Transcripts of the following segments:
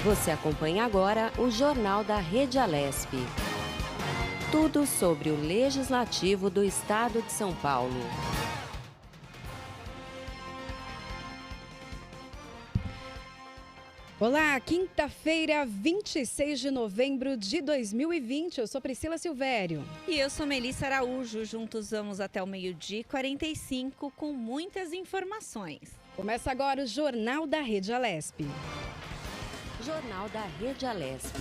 Você acompanha agora o Jornal da Rede Alesp. Tudo sobre o Legislativo do Estado de São Paulo. Olá, quinta-feira, 26 de novembro de 2020. Eu sou Priscila Silvério. E eu sou Melissa Araújo. Juntos vamos até o meio-dia 45 com muitas informações. Começa agora o Jornal da Rede Alesp. Jornal da Rede Alesp.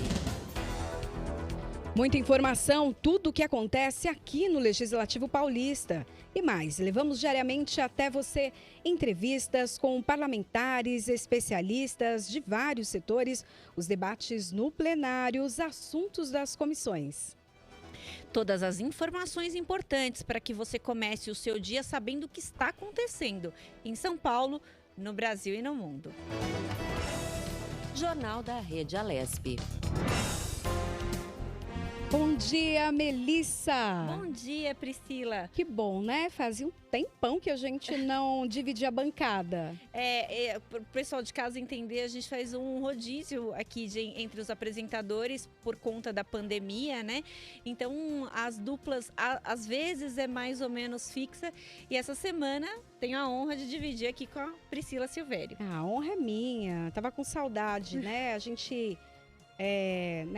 Muita informação, tudo o que acontece aqui no Legislativo Paulista. E mais, levamos diariamente até você entrevistas com parlamentares, especialistas de vários setores, os debates no plenário, os assuntos das comissões. Todas as informações importantes para que você comece o seu dia sabendo o que está acontecendo em São Paulo, no Brasil e no mundo. Jornal da Rede Alesp. Bom dia, Melissa! Bom dia, Priscila! Que bom, né? Fazia um tempão que a gente não dividia a bancada. Para o pessoal de casa entender, a gente faz um rodízio aqui entre os apresentadores por conta da pandemia, né? Então, as duplas, às vezes, é mais ou menos fixa. E essa semana, tenho a honra de dividir aqui com a Priscila Silvério. A honra é minha. Tava com saudade, né? A gente...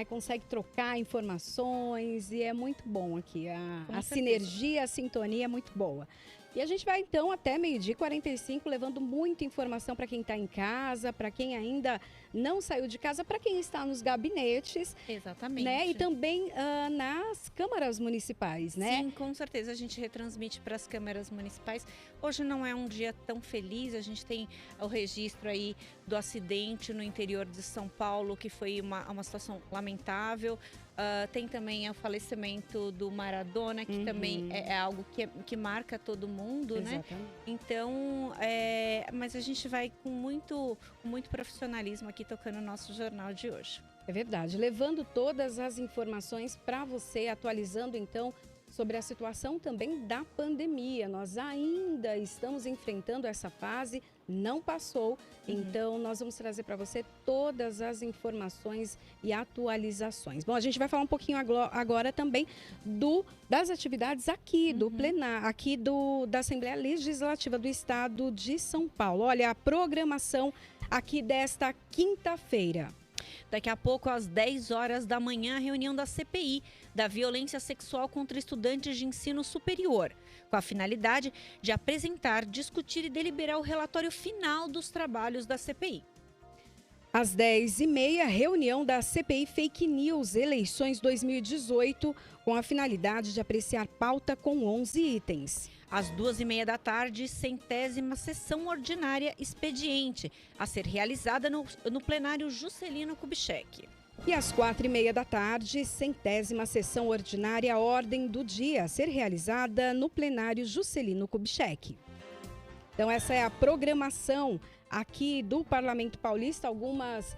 consegue trocar informações e é muito bom aqui. A sinergia, a sintonia é muito boa. E a gente vai então até meio-dia 45 levando muita informação para quem está em casa, para quem ainda não saiu de casa, para quem está nos gabinetes. Exatamente. Né? E também nas câmaras municipais, né? Sim, com certeza a gente retransmite para as câmaras municipais. Hoje não é um dia tão feliz, a gente tem o registro aí do acidente no interior de São Paulo, que foi uma situação lamentável. Tem também o falecimento do Maradona, que também é algo que marca todo mundo, Exatamente. né? Então, mas a gente vai com muito profissionalismo aqui tocando o nosso jornal de hoje. É verdade, levando todas as informações para você, atualizando então sobre a situação também da pandemia. Nós ainda estamos enfrentando essa fase, não passou, então nós vamos trazer para você todas as informações e atualizações. Bom, a gente vai falar um pouquinho agora também das atividades aqui do plenário, aqui da Assembleia Legislativa do Estado de São Paulo. Olha, a programação aqui desta quinta-feira. Daqui a pouco, às 10 horas da manhã, a reunião da CPI, da violência sexual contra estudantes de ensino superior, com a finalidade de apresentar, discutir e deliberar o relatório final dos trabalhos da CPI. Às 10h30, reunião da CPI Fake News, eleições 2018, com a finalidade de apreciar pauta com 11 itens. Às 2h30 da tarde, 100ª sessão ordinária expediente, a ser realizada no plenário Juscelino Kubitschek. E às 4h30 da tarde, 100ª sessão ordinária ordem do dia, a ser realizada no plenário Juscelino Kubitschek. Então essa é a programação aqui do Parlamento Paulista, algumas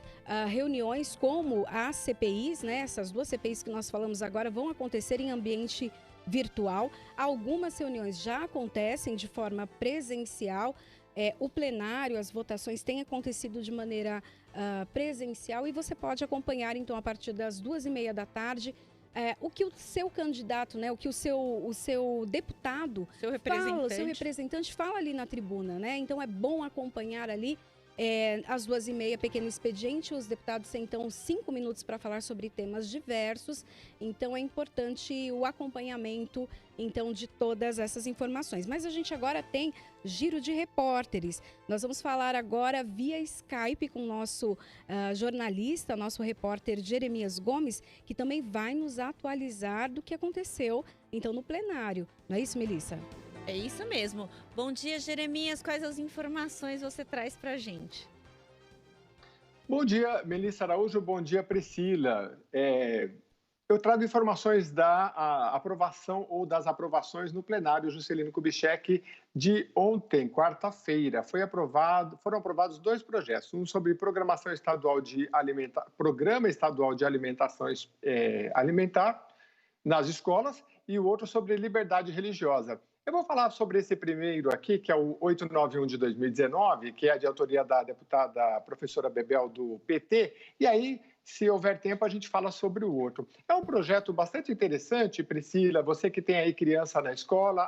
reuniões como as CPIs, né? Essas duas CPIs que nós falamos agora vão acontecer em ambiente virtual. Algumas reuniões já acontecem de forma presencial. O plenário, as votações têm acontecido de maneira presencial e você pode acompanhar então a partir das 2h30 da tarde o que o seu candidato, né, o que o seu deputado, seu representante fala ali na tribuna, né? Então é bom acompanhar ali. Às 2h30, pequeno expediente, os deputados têm então 5 minutos para falar sobre temas diversos, então é importante o acompanhamento então de todas essas informações. Mas a gente agora tem giro de repórteres, nós vamos falar agora via Skype com o nosso jornalista, nosso repórter Jeremias Gomes, que também vai nos atualizar do que aconteceu então no plenário, não é isso, Melissa? É isso mesmo. Bom dia, Jeremias. Quais as informações você traz para a gente? Bom dia, Melissa Araújo. Bom dia, Priscila. Eu trago informações da aprovação ou das aprovações no plenário Juscelino Kubitschek de ontem, quarta-feira. Foram aprovados 2 projetos, um sobre Programa Estadual de Alimentação Alimentar nas escolas e o outro sobre liberdade religiosa. Eu vou falar sobre esse primeiro aqui, que é o 891 de 2019, que é de autoria da deputada professora Bebel, do PT, e aí, se houver tempo, a gente fala sobre o outro. É um projeto bastante interessante, Priscila, você que tem aí criança na escola,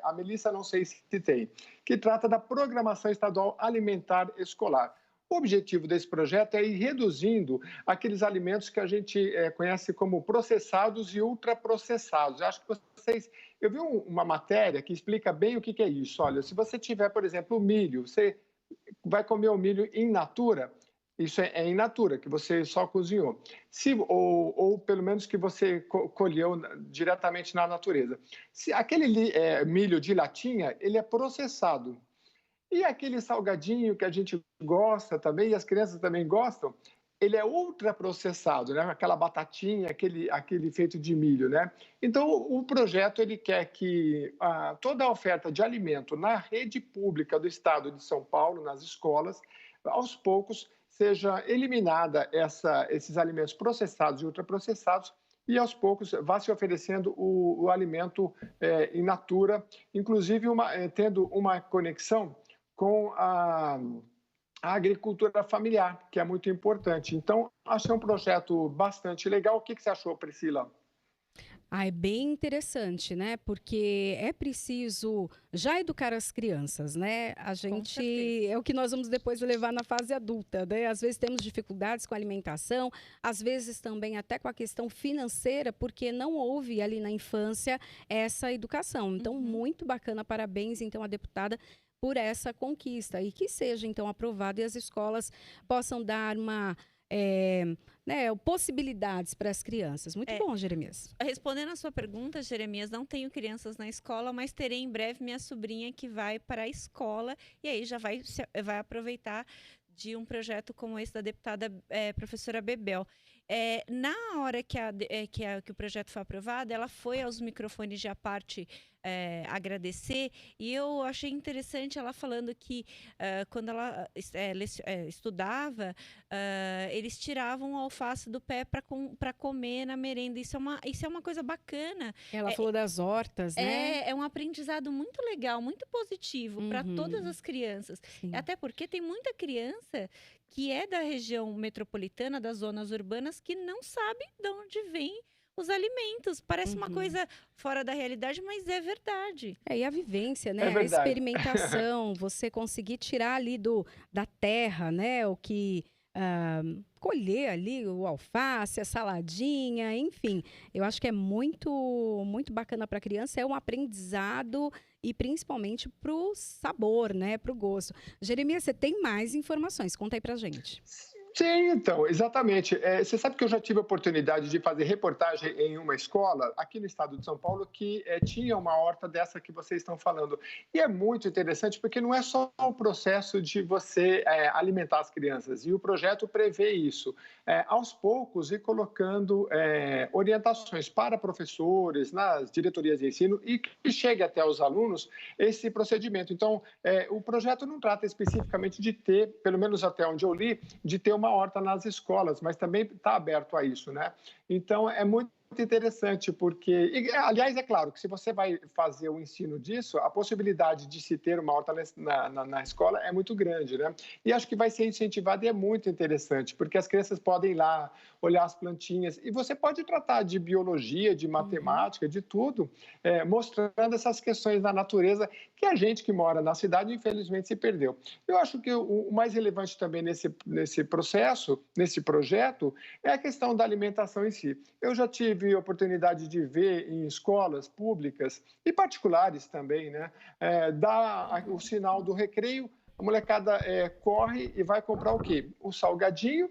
a Melissa não sei se tem, que trata da Programação Estadual Alimentar Escolar. O objetivo desse projeto é ir reduzindo aqueles alimentos que a gente conhece como processados e ultraprocessados. Eu acho que vocês... Eu vi uma matéria que explica bem o que é isso. Olha, se você tiver, por exemplo, o milho, você vai comer o milho in natura, isso é in natura, que você só cozinhou. Ou pelo menos que você colheu diretamente na natureza. Se aquele milho de latinha, ele é processado. E aquele salgadinho que a gente gosta também, e as crianças também gostam, ele é ultraprocessado, né? Aquela batatinha, aquele feito de milho, né? Então, o projeto ele quer que toda a oferta de alimento na rede pública do Estado de São Paulo, nas escolas, aos poucos, seja eliminada esses alimentos processados e ultraprocessados, e aos poucos vai se oferecendo o alimento in natura, inclusive tendo uma conexão com a agricultura familiar, que é muito importante. Então, acho que é um projeto bastante legal. O que você achou, Priscila? É bem interessante, né? Porque é preciso já educar as crianças, né? A gente é o que nós vamos depois levar na fase adulta, né? Às vezes temos dificuldades com a alimentação, às vezes também até com a questão financeira, porque não houve ali na infância essa educação. Então, muito bacana, parabéns, então, à deputada por essa conquista e que seja, então, aprovado e as escolas possam dar possibilidades para as crianças. Muito bom, Jeremias. Respondendo a sua pergunta, Jeremias, não tenho crianças na escola, mas terei em breve minha sobrinha que vai para a escola e aí já vai aproveitar de um projeto como esse da deputada professora Bebel. Na hora que o projeto foi aprovado, ela foi aos microfones de à parte agradecer, e eu achei interessante ela falando que quando ela estudava, eles tiravam o alface do pé para comer na merenda. Isso é uma coisa bacana. Ela falou das hortas, né? É um aprendizado muito legal, muito positivo para todas as crianças. Sim. Até porque tem muita criança que é da região metropolitana, das zonas urbanas, que não sabe de onde vem os alimentos. Parece uma coisa fora da realidade, mas é verdade. E a vivência, né? A experimentação, você conseguir tirar ali da terra, né? O que... colher ali o alface, a saladinha, enfim. Eu acho que é muito, muito bacana para a criança, é um aprendizado e principalmente para o sabor, né? Para o gosto. Jeremias, você tem mais informações? Conta aí para gente. Sim, então, exatamente. Você sabe que eu já tive a oportunidade de fazer reportagem em uma escola aqui no estado de São Paulo que tinha uma horta dessa que vocês estão falando. E é muito interessante porque não é só o processo de você alimentar as crianças, e o projeto prevê isso. Aos poucos, ir colocando orientações para professores, nas diretorias de ensino, e que chegue até os alunos esse procedimento. Então, o projeto não trata especificamente de ter, pelo menos até onde eu li, de ter uma horta nas escolas, mas também está aberto a isso, né? Então, é muito interessante, porque, aliás, é claro que se você vai fazer o ensino disso, a possibilidade de se ter uma horta na escola é muito grande, né? E acho que vai ser incentivado e é muito interessante, porque as crianças podem ir lá, olhar as plantinhas, e você pode tratar de biologia, de matemática, de tudo, mostrando essas questões da natureza que a gente que mora na cidade, infelizmente, se perdeu. Eu acho que o mais relevante também nesse processo, nesse projeto, é a questão da alimentação em si. Eu já tive oportunidade de ver em escolas públicas e particulares também, né? O sinal do recreio, a molecada corre e vai comprar o quê? O salgadinho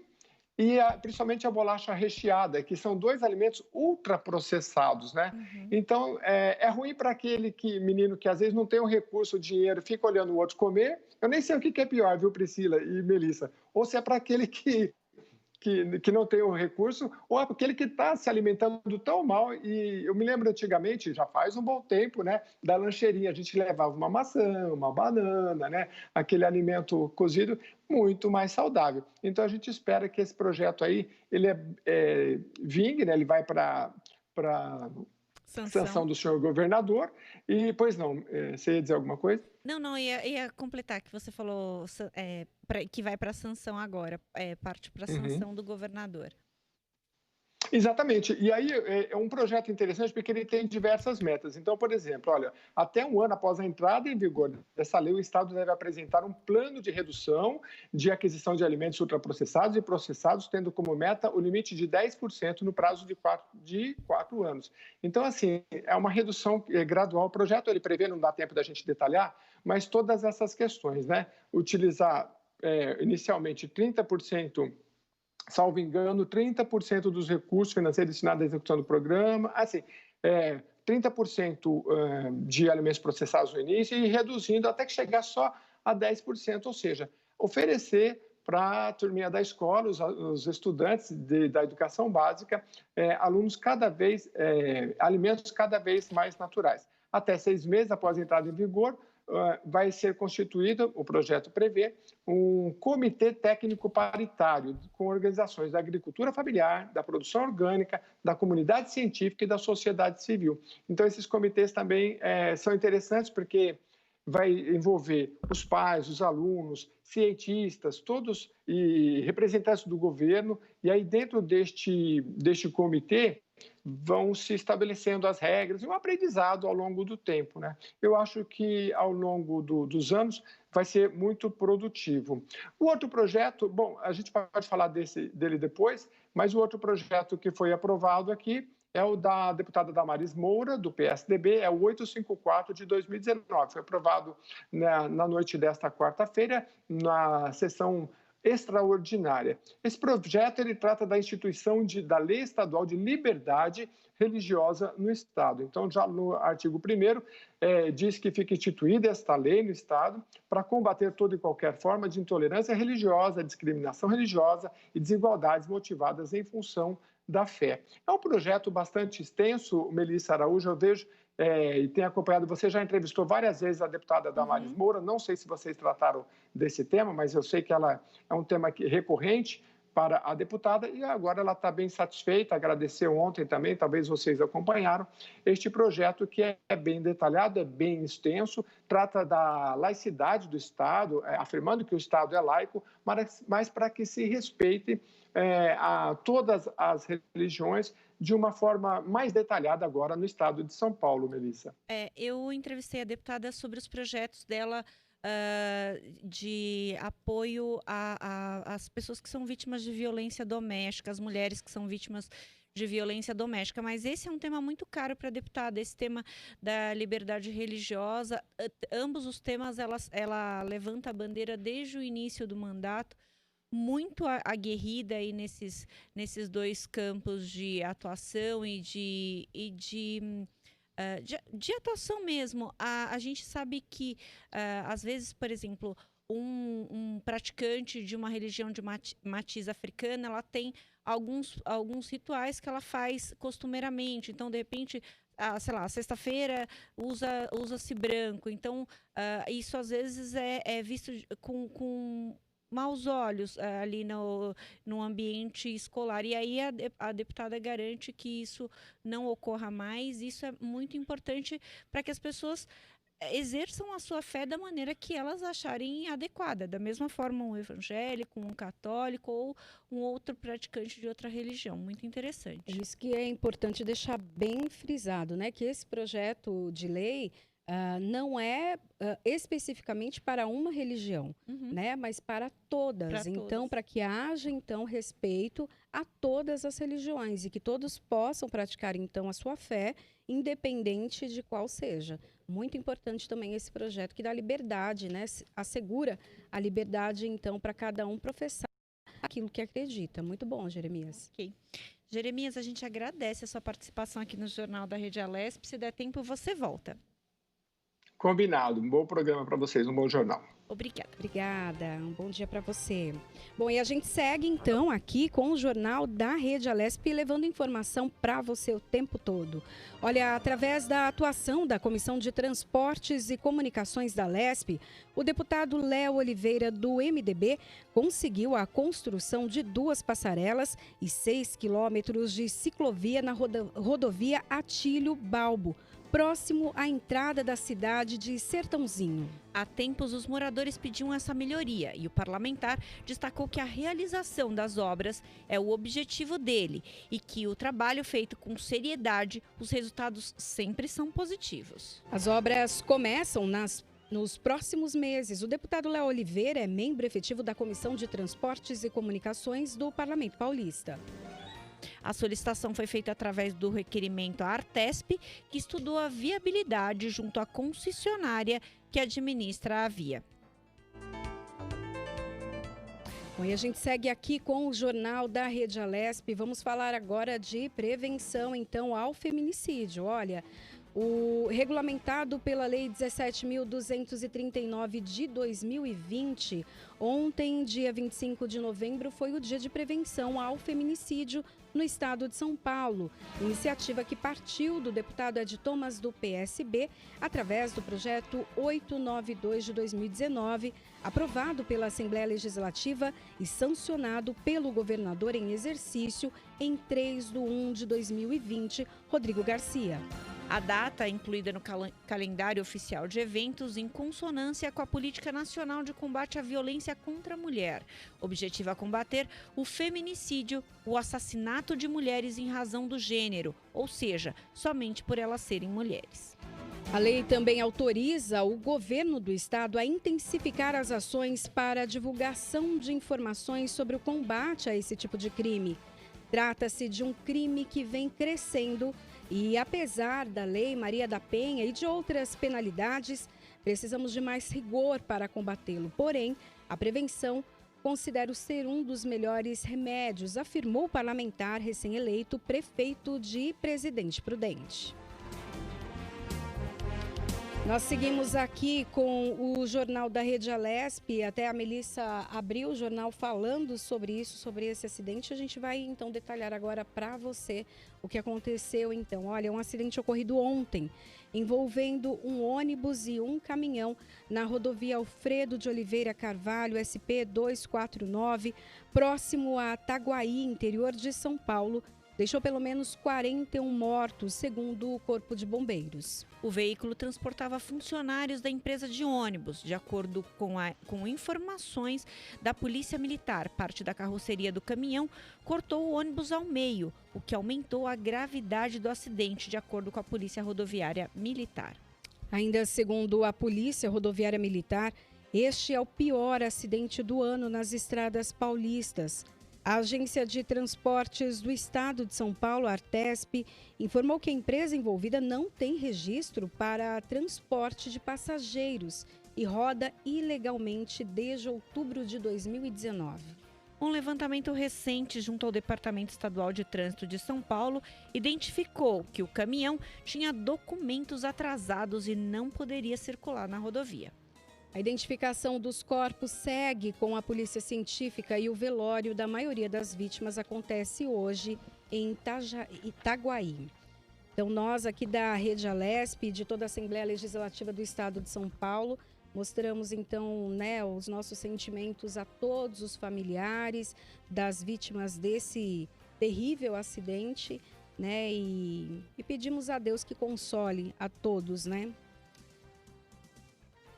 e principalmente a bolacha recheada, que são dois alimentos ultraprocessados, né? Então, é ruim para aquele menino que às vezes não tem o recurso, o dinheiro, fica olhando o outro comer. Eu nem sei o que é pior, viu, Priscila e Melissa? Ou se é para aquele que não tem o recurso, ou aquele que está se alimentando tão mal. E eu me lembro antigamente, já faz um bom tempo, né, da lancheirinha, a gente levava uma maçã, uma banana, né, aquele alimento cozido muito mais saudável. Então a gente espera que esse projeto aí, ele vingue, né, ele vai para sanção do senhor governador. E, pois não, você ia dizer alguma coisa? Não, ia completar que você falou que vai para a sanção agora, parte para a sanção do governador. Exatamente. E aí é um projeto interessante porque ele tem diversas metas. Então, por exemplo, olha, até um ano após a entrada em vigor dessa lei, o Estado deve apresentar um plano de redução de aquisição de alimentos ultraprocessados e processados, tendo como meta o limite de 10% no prazo de 4 anos. Então, assim, é uma redução gradual. O projeto ele prevê, não dá tempo da gente detalhar, mas todas essas questões, né? Utilizar inicialmente 30%, salvo engano, 30% dos recursos financeiros destinados à execução do programa, assim, 30% de alimentos processados no início e reduzindo até que chegar só a 10%, ou seja, oferecer para a turminha da escola, os estudantes da educação básica, alimentos cada vez mais naturais. Até 6 meses após a entrada em vigor, vai ser constituído, o projeto prevê, um comitê técnico paritário com organizações da agricultura familiar, da produção orgânica, da comunidade científica e da sociedade civil. Então, esses comitês também são interessantes porque vai envolver os pais, os alunos, cientistas, todos e representantes do governo. E aí, dentro deste comitê, vão se estabelecendo as regras e um aprendizado ao longo do tempo, né? Eu acho que ao longo dos anos vai ser muito produtivo. O outro projeto, bom, a gente pode falar dele depois, mas o outro projeto que foi aprovado aqui é o da deputada Damaris Moura, do PSDB, é o 854 de 2019. Foi aprovado na noite desta quarta-feira, na sessão extraordinária. Esse projeto ele trata da instituição da Lei Estadual de Liberdade Religiosa no Estado. Então, já no artigo 1º, diz que fica instituída esta lei no Estado para combater toda e qualquer forma de intolerância religiosa, discriminação religiosa e desigualdades motivadas em função da fé. É um projeto bastante extenso, Melissa Araújo, eu vejo e tenho acompanhado, você já entrevistou várias vezes a deputada Damaris Moura, não sei se vocês trataram desse tema, mas eu sei que ela é um tema recorrente para a deputada e agora ela está bem satisfeita, agradeceu ontem também, talvez vocês acompanharam, este projeto que é bem detalhado, é bem extenso, trata da laicidade do Estado, afirmando que o Estado é laico, mas para que se respeite a todas as religiões de uma forma mais detalhada agora no estado de São Paulo, Melissa. Eu entrevistei a deputada sobre os projetos dela de apoio às pessoas que são vítimas de violência doméstica, as mulheres que são vítimas de violência doméstica, mas esse é um tema muito caro para a deputada, esse tema da liberdade religiosa, ambos os temas ela levanta a bandeira desde o início do mandato, muito aguerrida aí nesses dois campos de atuação e de atuação mesmo. A gente sabe que, às vezes, por exemplo, um praticante de uma religião de matiz africana, ela tem alguns rituais que ela faz costumeiramente. Então, de repente, sei lá, sexta-feira usa-se branco. Então, isso às vezes é visto com maus olhos ali no ambiente escolar. E aí a deputada garante que isso não ocorra mais. Isso é muito importante para que as pessoas exerçam a sua fé da maneira que elas acharem adequada. Da mesma forma, um evangélico, um católico ou um outro praticante de outra religião. Muito interessante. Isso que é importante deixar bem frisado, né? Que esse projeto de lei não é especificamente para uma religião, né? Mas para todas. Então, para que haja respeito a todas as religiões e que todos possam praticar então a sua fé, independente de qual seja. Muito importante também esse projeto que dá liberdade, né? Assegura a liberdade então para cada um professar aquilo que acredita. Muito bom, Jeremias. Ok. Jeremias, a gente agradece a sua participação aqui no Jornal da Rede Alesp. Se der tempo, você volta. Combinado. Um bom programa para vocês, um bom jornal. Obrigada. Obrigada, um bom dia para você. Bom, e a gente segue então aqui com o Jornal da Rede Alesp, levando informação para você o tempo todo. Olha, através da atuação da Comissão de Transportes e Comunicações da Alesp, o deputado Léo Oliveira, do MDB, conseguiu a construção de 2 passarelas e 6 quilômetros de ciclovia na rodovia Atílio Balbo, próximo à entrada da cidade de Sertãozinho. Há tempos, os moradores pediam essa melhoria e o parlamentar destacou que a realização das obras é o objetivo dele e que o trabalho feito com seriedade, os resultados sempre são positivos. As obras começam nos próximos meses. O deputado Léo Oliveira é membro efetivo da Comissão de Transportes e Comunicações do Parlamento Paulista. A solicitação foi feita através do requerimento à Artesp, que estudou a viabilidade junto à concessionária que administra a via. Bom, e a gente segue aqui com o Jornal da Rede Alesp. Vamos falar agora de prevenção, então, ao feminicídio. Olha, o regulamentado pela Lei 17.239 de 2020, ontem, dia 25 de novembro, foi o dia de prevenção ao feminicídio no estado de São Paulo. Iniciativa que partiu do deputado Ed Thomas, do PSB, através do projeto 892 de 2019, aprovado pela Assembleia Legislativa e sancionado pelo governador em exercício em 3/1 de 2020, Rodrigo Garcia. A data é incluída no calendário oficial de eventos em consonância com a Política Nacional de Combate à Violência contra a Mulher. Objetiva combater o feminicídio, o assassinato de mulheres em razão do gênero, ou seja, somente por elas serem mulheres. A lei também autoriza o governo do estado a intensificar as ações para a divulgação de informações sobre o combate a esse tipo de crime. Trata-se de um crime que vem crescendo e, apesar da Lei Maria da Penha e de outras penalidades, precisamos de mais rigor para combatê-lo. Porém, a prevenção considero ser um dos melhores remédios, afirmou o parlamentar recém-eleito prefeito de Presidente Prudente. Nós seguimos aqui com o Jornal da Rede Alesp, até a Melissa abriu o jornal falando sobre isso, sobre esse acidente. A gente vai então detalhar agora para você o que aconteceu então. Olha, um acidente ocorrido ontem, envolvendo um ônibus e um caminhão na rodovia Alfredo de Oliveira Carvalho, SP 249, próximo a Itaguaí, interior de São Paulo. Deixou pelo menos 41 mortos, segundo o Corpo de Bombeiros. O veículo transportava funcionários da empresa de ônibus. De acordo com informações da Polícia Militar, parte da carroceria do caminhão cortou o ônibus ao meio, o que aumentou a gravidade do acidente, de acordo com a Polícia Rodoviária Militar. Ainda segundo a Polícia Rodoviária Militar, este é o pior acidente do ano nas estradas paulistas. A Agência de Transportes do Estado de São Paulo, a Artesp, informou que a empresa envolvida não tem registro para transporte de passageiros e roda ilegalmente desde outubro de 2019. Um levantamento recente junto ao Departamento Estadual de Trânsito de São Paulo identificou que o caminhão tinha documentos atrasados e não poderia circular na rodovia. A identificação dos corpos segue com a polícia científica e o velório da maioria das vítimas acontece hoje em Itaguaí. Então, nós aqui da Rede Alesp e de toda a Assembleia Legislativa do Estado de São Paulo, mostramos então, os nossos sentimentos a todos os familiares das vítimas desse terrível acidente, e pedimos a Deus que console a todos,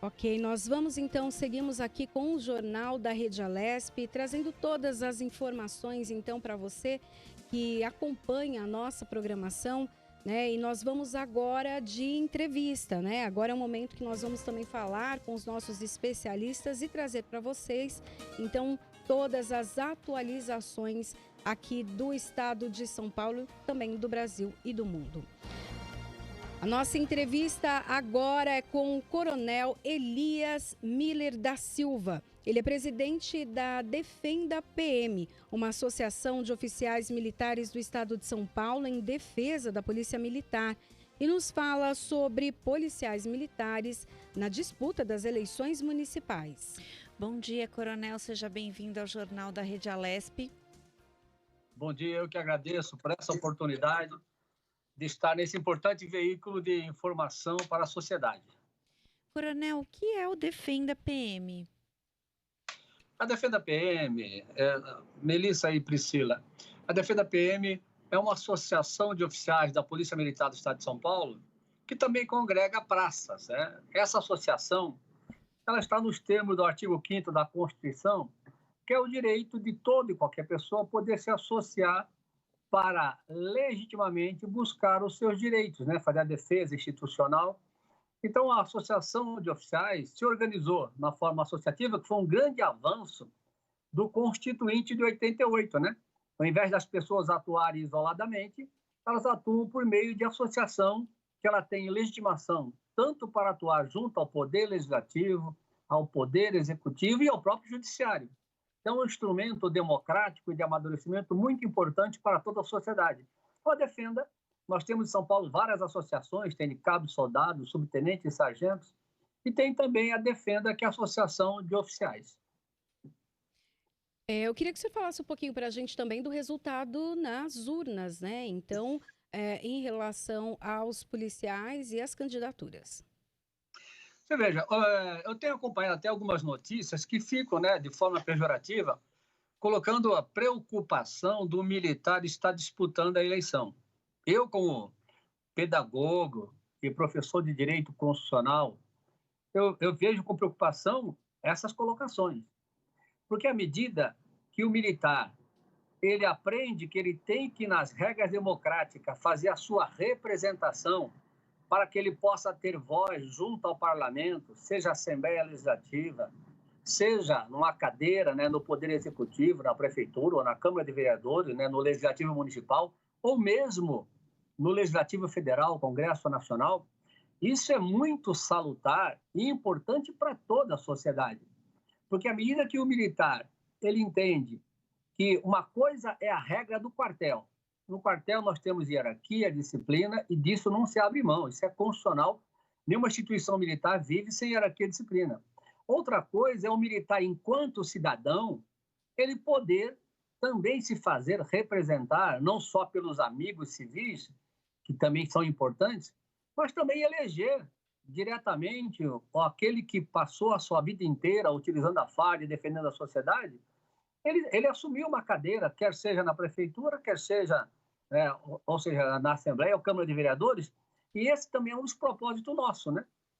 Ok, nós vamos então, seguimos aqui com o Jornal da Rede Alesp, trazendo todas as informações então para você que acompanha a nossa programação, e nós vamos agora de entrevista, Agora é o momento que nós vamos também falar com os nossos especialistas e trazer para vocês, então, todas as atualizações aqui do estado de São Paulo, também do Brasil e do mundo. A nossa entrevista agora é com o Coronel Elias Miller da Silva. Ele é presidente da Defenda PM, uma associação de oficiais militares do estado de São Paulo em defesa da Polícia Militar. e nos fala sobre policiais militares na disputa das eleições municipais. Bom dia, Coronel. Seja bem-vindo ao Jornal da Rede Alesp. Bom dia, eu que agradeço por essa oportunidade de estar nesse importante veículo de informação para a sociedade. Coronel, o que é o Defenda PM? A Defenda PM, Melissa e Priscila, a Defenda PM é uma associação de oficiais da Polícia Militar do Estado de São Paulo que também congrega praças. Essa associação ela está nos termos do artigo 5º da Constituição, que é o direito de toda e qualquer pessoa poder se associar para legitimamente buscar os seus direitos, fazer a defesa institucional. Então, a Associação de Oficiais se organizou na forma associativa, que foi um grande avanço do Constituinte de 88, Ao invés das pessoas atuarem isoladamente, elas atuam por meio de associação que ela tem legitimação tanto para atuar junto ao Poder Legislativo, ao Poder Executivo e ao próprio Judiciário. É um instrumento democrático e de amadurecimento muito importante para toda a sociedade. Então, a Defenda, nós temos em São Paulo várias associações, tem de cabos, soldados, subtenentes e sargentos, e tem também a Defenda, que é a Associação de Oficiais. Eu queria que você falasse um pouquinho para a gente também do resultado nas urnas, Então, em relação aos policiais e às candidaturas. Você veja, eu tenho acompanhado até algumas notícias que ficam, de forma pejorativa, colocando a preocupação do militar estar disputando a eleição. Eu, como pedagogo e professor de direito constitucional, eu vejo com preocupação essas colocações. Porque à medida que o militar ele aprende que ele tem que, nas regras democráticas, fazer a sua representação para que ele possa ter voz junto ao parlamento, seja a Assembleia Legislativa, seja numa cadeira no Poder Executivo, na Prefeitura ou na Câmara de Vereadores, no Legislativo Municipal, ou mesmo no Legislativo Federal, Congresso Nacional, isso é muito salutar e importante para toda a sociedade. Porque à medida que o militar ele entende que uma coisa é a regra do quartel. No quartel nós temos hierarquia, disciplina, e disso não se abre mão. Isso é constitucional. Nenhuma instituição militar vive sem hierarquia e disciplina. Outra coisa é o militar, enquanto cidadão, ele poder também se fazer representar, não só pelos amigos civis, que também são importantes, mas também eleger diretamente aquele que passou a sua vida inteira utilizando a farda e defendendo a sociedade. Ele assumiu uma cadeira, quer seja na prefeitura, quer seja, ou seja, na Assembleia ou Câmara de Vereadores, e esse também é um dos propósitos nossos,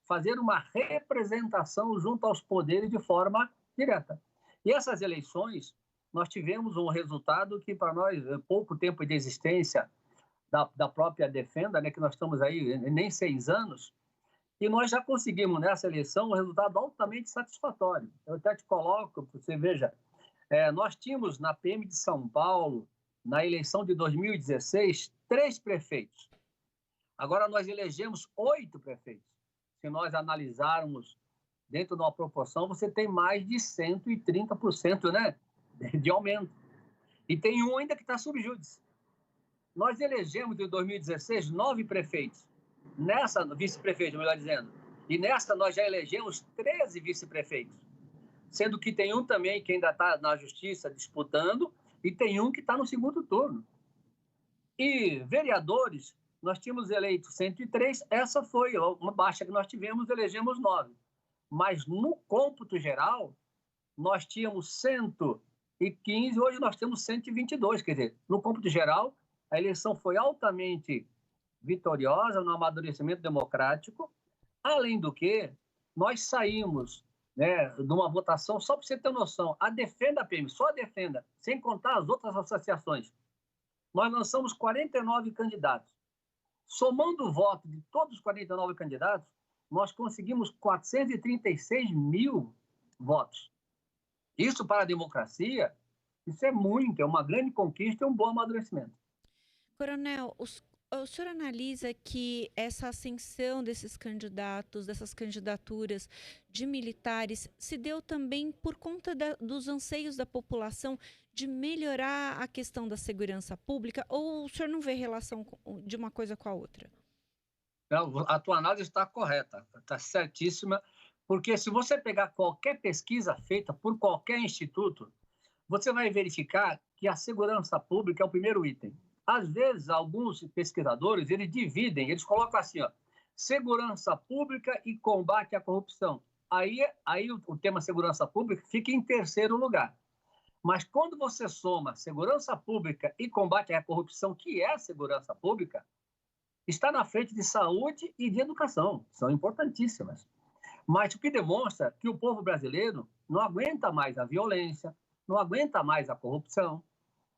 fazer uma representação junto aos poderes de forma direta. E essas eleições, nós tivemos um resultado que, para nós, é pouco tempo de existência da própria Defenda, que nós estamos aí nem 6 anos, e nós já conseguimos nessa eleição um resultado altamente satisfatório. Eu até te coloco, você veja, nós tínhamos na PM de São Paulo, na eleição de 2016, 3 prefeitos. Agora nós elegemos 8 prefeitos. Se nós analisarmos dentro de uma proporção, você tem mais de 130%, de aumento. E tem um ainda que está sob júdice. Nós elegemos em 2016 9 prefeitos. Nessa, vice-prefeito, melhor dizendo. E nessa nós já elegemos 13 vice-prefeitos. Sendo que tem um também que ainda está na justiça disputando e tem um que está no segundo turno. E vereadores, nós tínhamos eleito 103, essa foi uma baixa que nós tivemos, elegemos 9. Mas no cômputo geral, nós tínhamos 115, hoje nós temos 122. Quer dizer, no cômputo geral, a eleição foi altamente vitoriosa no amadurecimento democrático. Além do que, nós saímos de uma votação, só para você ter noção, a Defenda PM, só a Defenda, sem contar as outras associações, nós lançamos 49 candidatos. Somando o voto de todos os 49 candidatos, nós conseguimos 436 mil votos. Isso para a democracia, isso é muito, é uma grande conquista e um bom amadurecimento. Coronel, o senhor analisa que essa ascensão desses candidatos, dessas candidaturas de militares, se deu também por conta dos anseios da população de melhorar a questão da segurança pública, ou o senhor não vê relação de uma coisa com a outra? A tua análise está correta, está certíssima, porque se você pegar qualquer pesquisa feita por qualquer instituto, você vai verificar que a segurança pública é o primeiro item. Às vezes, alguns pesquisadores, eles dividem, eles colocam assim, ó, segurança pública e combate à corrupção. Aí o tema segurança pública fica em terceiro lugar. Mas quando você soma segurança pública e combate à corrupção, que é a segurança pública, está na frente de saúde e de educação. São importantíssimas. Mas o que demonstra que o povo brasileiro não aguenta mais a violência, não aguenta mais a corrupção.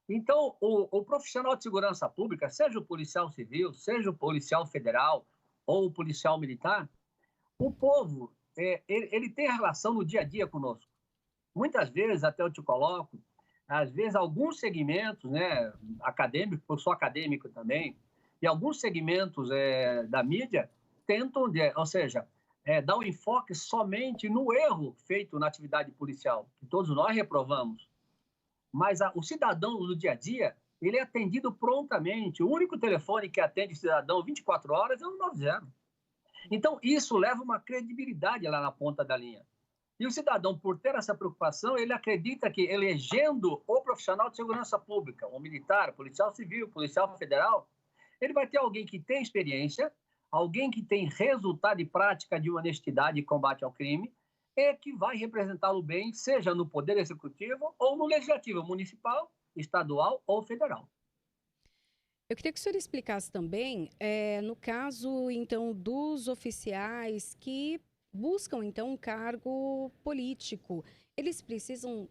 Então, o profissional de segurança pública, seja o policial civil, seja o policial federal ou o policial militar, o povo, ele tem relação no dia a dia conosco. Muitas vezes, até eu te coloco, às vezes alguns segmentos, né, acadêmicos, eu sou acadêmico também, e alguns segmentos da mídia tentam, ou seja, dar um enfoque somente no erro feito na atividade policial, que todos nós reprovamos. Mas o cidadão do dia a dia, ele é atendido prontamente. O único telefone que atende o cidadão 24 horas é o 90. Então, isso leva uma credibilidade lá na ponta da linha. E o cidadão, por ter essa preocupação, ele acredita que elegendo o profissional de segurança pública, o militar, o policial civil, o policial federal, ele vai ter alguém que tem experiência, alguém que tem resultado e prática de honestidade e combate ao crime, que vai representá-lo bem, seja no Poder Executivo ou no Legislativo Municipal, Estadual ou Federal. Eu queria que o senhor explicasse também, no caso, então, dos oficiais que buscam, então, um cargo político. Eles precisam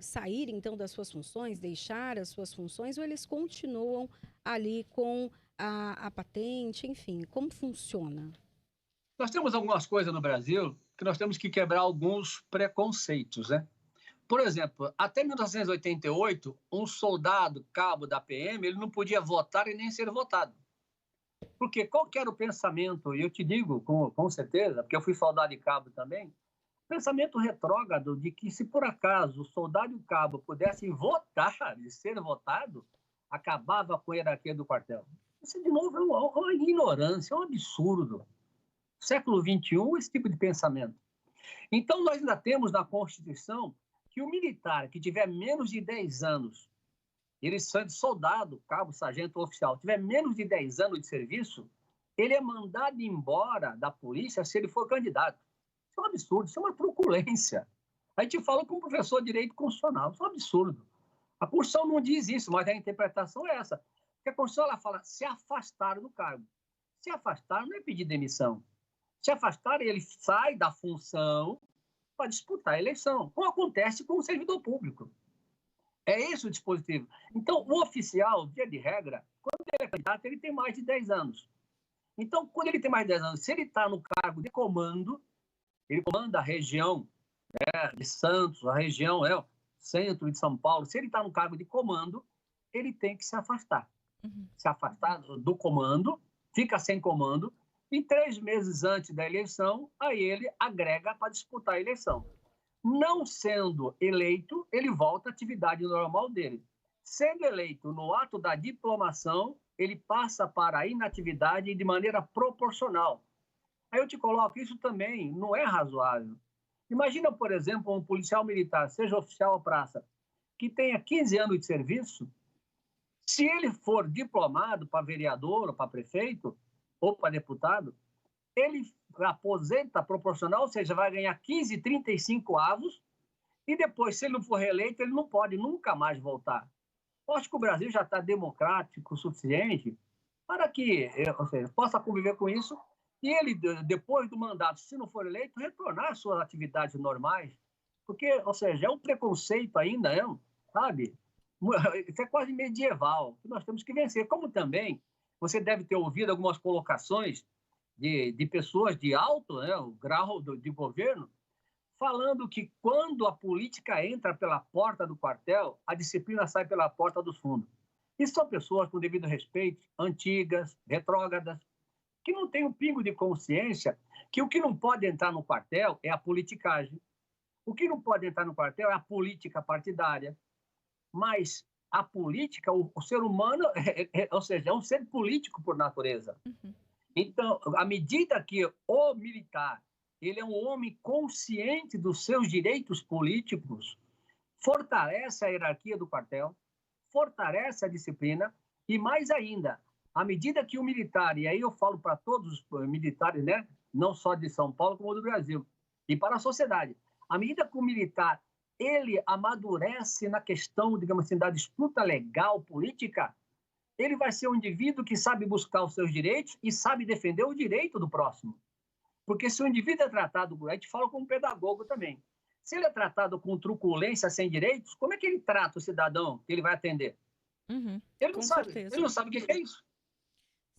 sair, então, das suas funções, deixar as suas funções, ou eles continuam ali com a patente, enfim, como funciona? Nós temos algumas coisas no Brasil que nós temos que quebrar alguns preconceitos, né? Por exemplo, até 1988, um soldado cabo da PM, ele não podia votar e nem ser votado. Porque qual que era o pensamento, e eu te digo com certeza, porque eu fui soldado e cabo também, pensamento retrógrado de que se por acaso o soldado e o cabo pudessem votar e ser votado, acabava com a hierarquia do quartel. Isso, de novo, é uma ignorância, é um absurdo. Século XXI, esse tipo de pensamento. Então, nós ainda temos na Constituição que o militar que tiver menos de 10 anos, ele sendo soldado, cabo, sargento ou oficial, tiver menos de 10 anos de serviço, ele é mandado embora da polícia se ele for candidato. Isso é um absurdo, isso é uma truculência. A gente fala com um professor de direito constitucional, isso é um absurdo. A Constituição não diz isso, mas a interpretação é essa. Porque a Constituição ela fala se afastar do cargo. Se afastar não é pedir demissão. Se afastar, ele sai da função para disputar a eleição, como acontece com o servidor público. É esse o dispositivo. Então, o oficial, via de regra, quando ele é candidato, ele tem mais de 10 anos. Então, quando ele tem mais de 10 anos, se ele está no cargo de comando, ele comanda a região de Santos, a região centro de São Paulo, se ele está no cargo de comando, ele tem que se afastar. Se afastar do comando, fica sem comando, e 3 meses antes da eleição, aí ele agrega para disputar a eleição. Não sendo eleito, ele volta à atividade normal dele. Sendo eleito no ato da diplomação, ele passa para a inatividade de maneira proporcional. Aí eu te coloco, isso também não é razoável. Imagina, por exemplo, um policial militar, seja oficial ou praça, que tenha 15 anos de serviço, se ele for diplomado para vereador ou para prefeito, ou para deputado, ele aposenta proporcional, ou seja, vai ganhar 15, 35 avos, e depois, se ele não for reeleito, ele não pode nunca mais voltar. Eu acho que o Brasil já está democrático o suficiente para que, ou seja, possa conviver com isso, e ele, depois do mandato, se não for eleito, retornar às suas atividades normais, porque, ou seja, é um preconceito ainda, sabe? Isso é quase medieval, que nós temos que vencer, como também você deve ter ouvido algumas colocações de pessoas de alto grau de governo falando que quando a política entra pela porta do quartel, a disciplina sai pela porta dos fundos. E são pessoas, com devido respeito, antigas, retrógradas, que não têm um pingo de consciência que o que não pode entrar no quartel é a politicagem. O que não pode entrar no quartel é a política partidária. Mas a política, o ser humano, ou seja, é um ser político por natureza. Então, à medida que o militar ele é um homem consciente dos seus direitos políticos, fortalece a hierarquia do quartel, fortalece a disciplina e, mais ainda, à medida que o militar, e aí eu falo para todos os militares, né, não só de São Paulo como do Brasil, e para a sociedade, à medida que o militar ele amadurece na questão, digamos assim, da disputa legal, política, ele vai ser um indivíduo que sabe buscar os seus direitos e sabe defender o direito do próximo. Porque se o indivíduo é tratado, a gente fala como pedagogo também, se ele é tratado com truculência, sem direitos, como é que ele trata o cidadão que ele vai atender? Ele não sabe, certeza. ele não sabe o que é isso.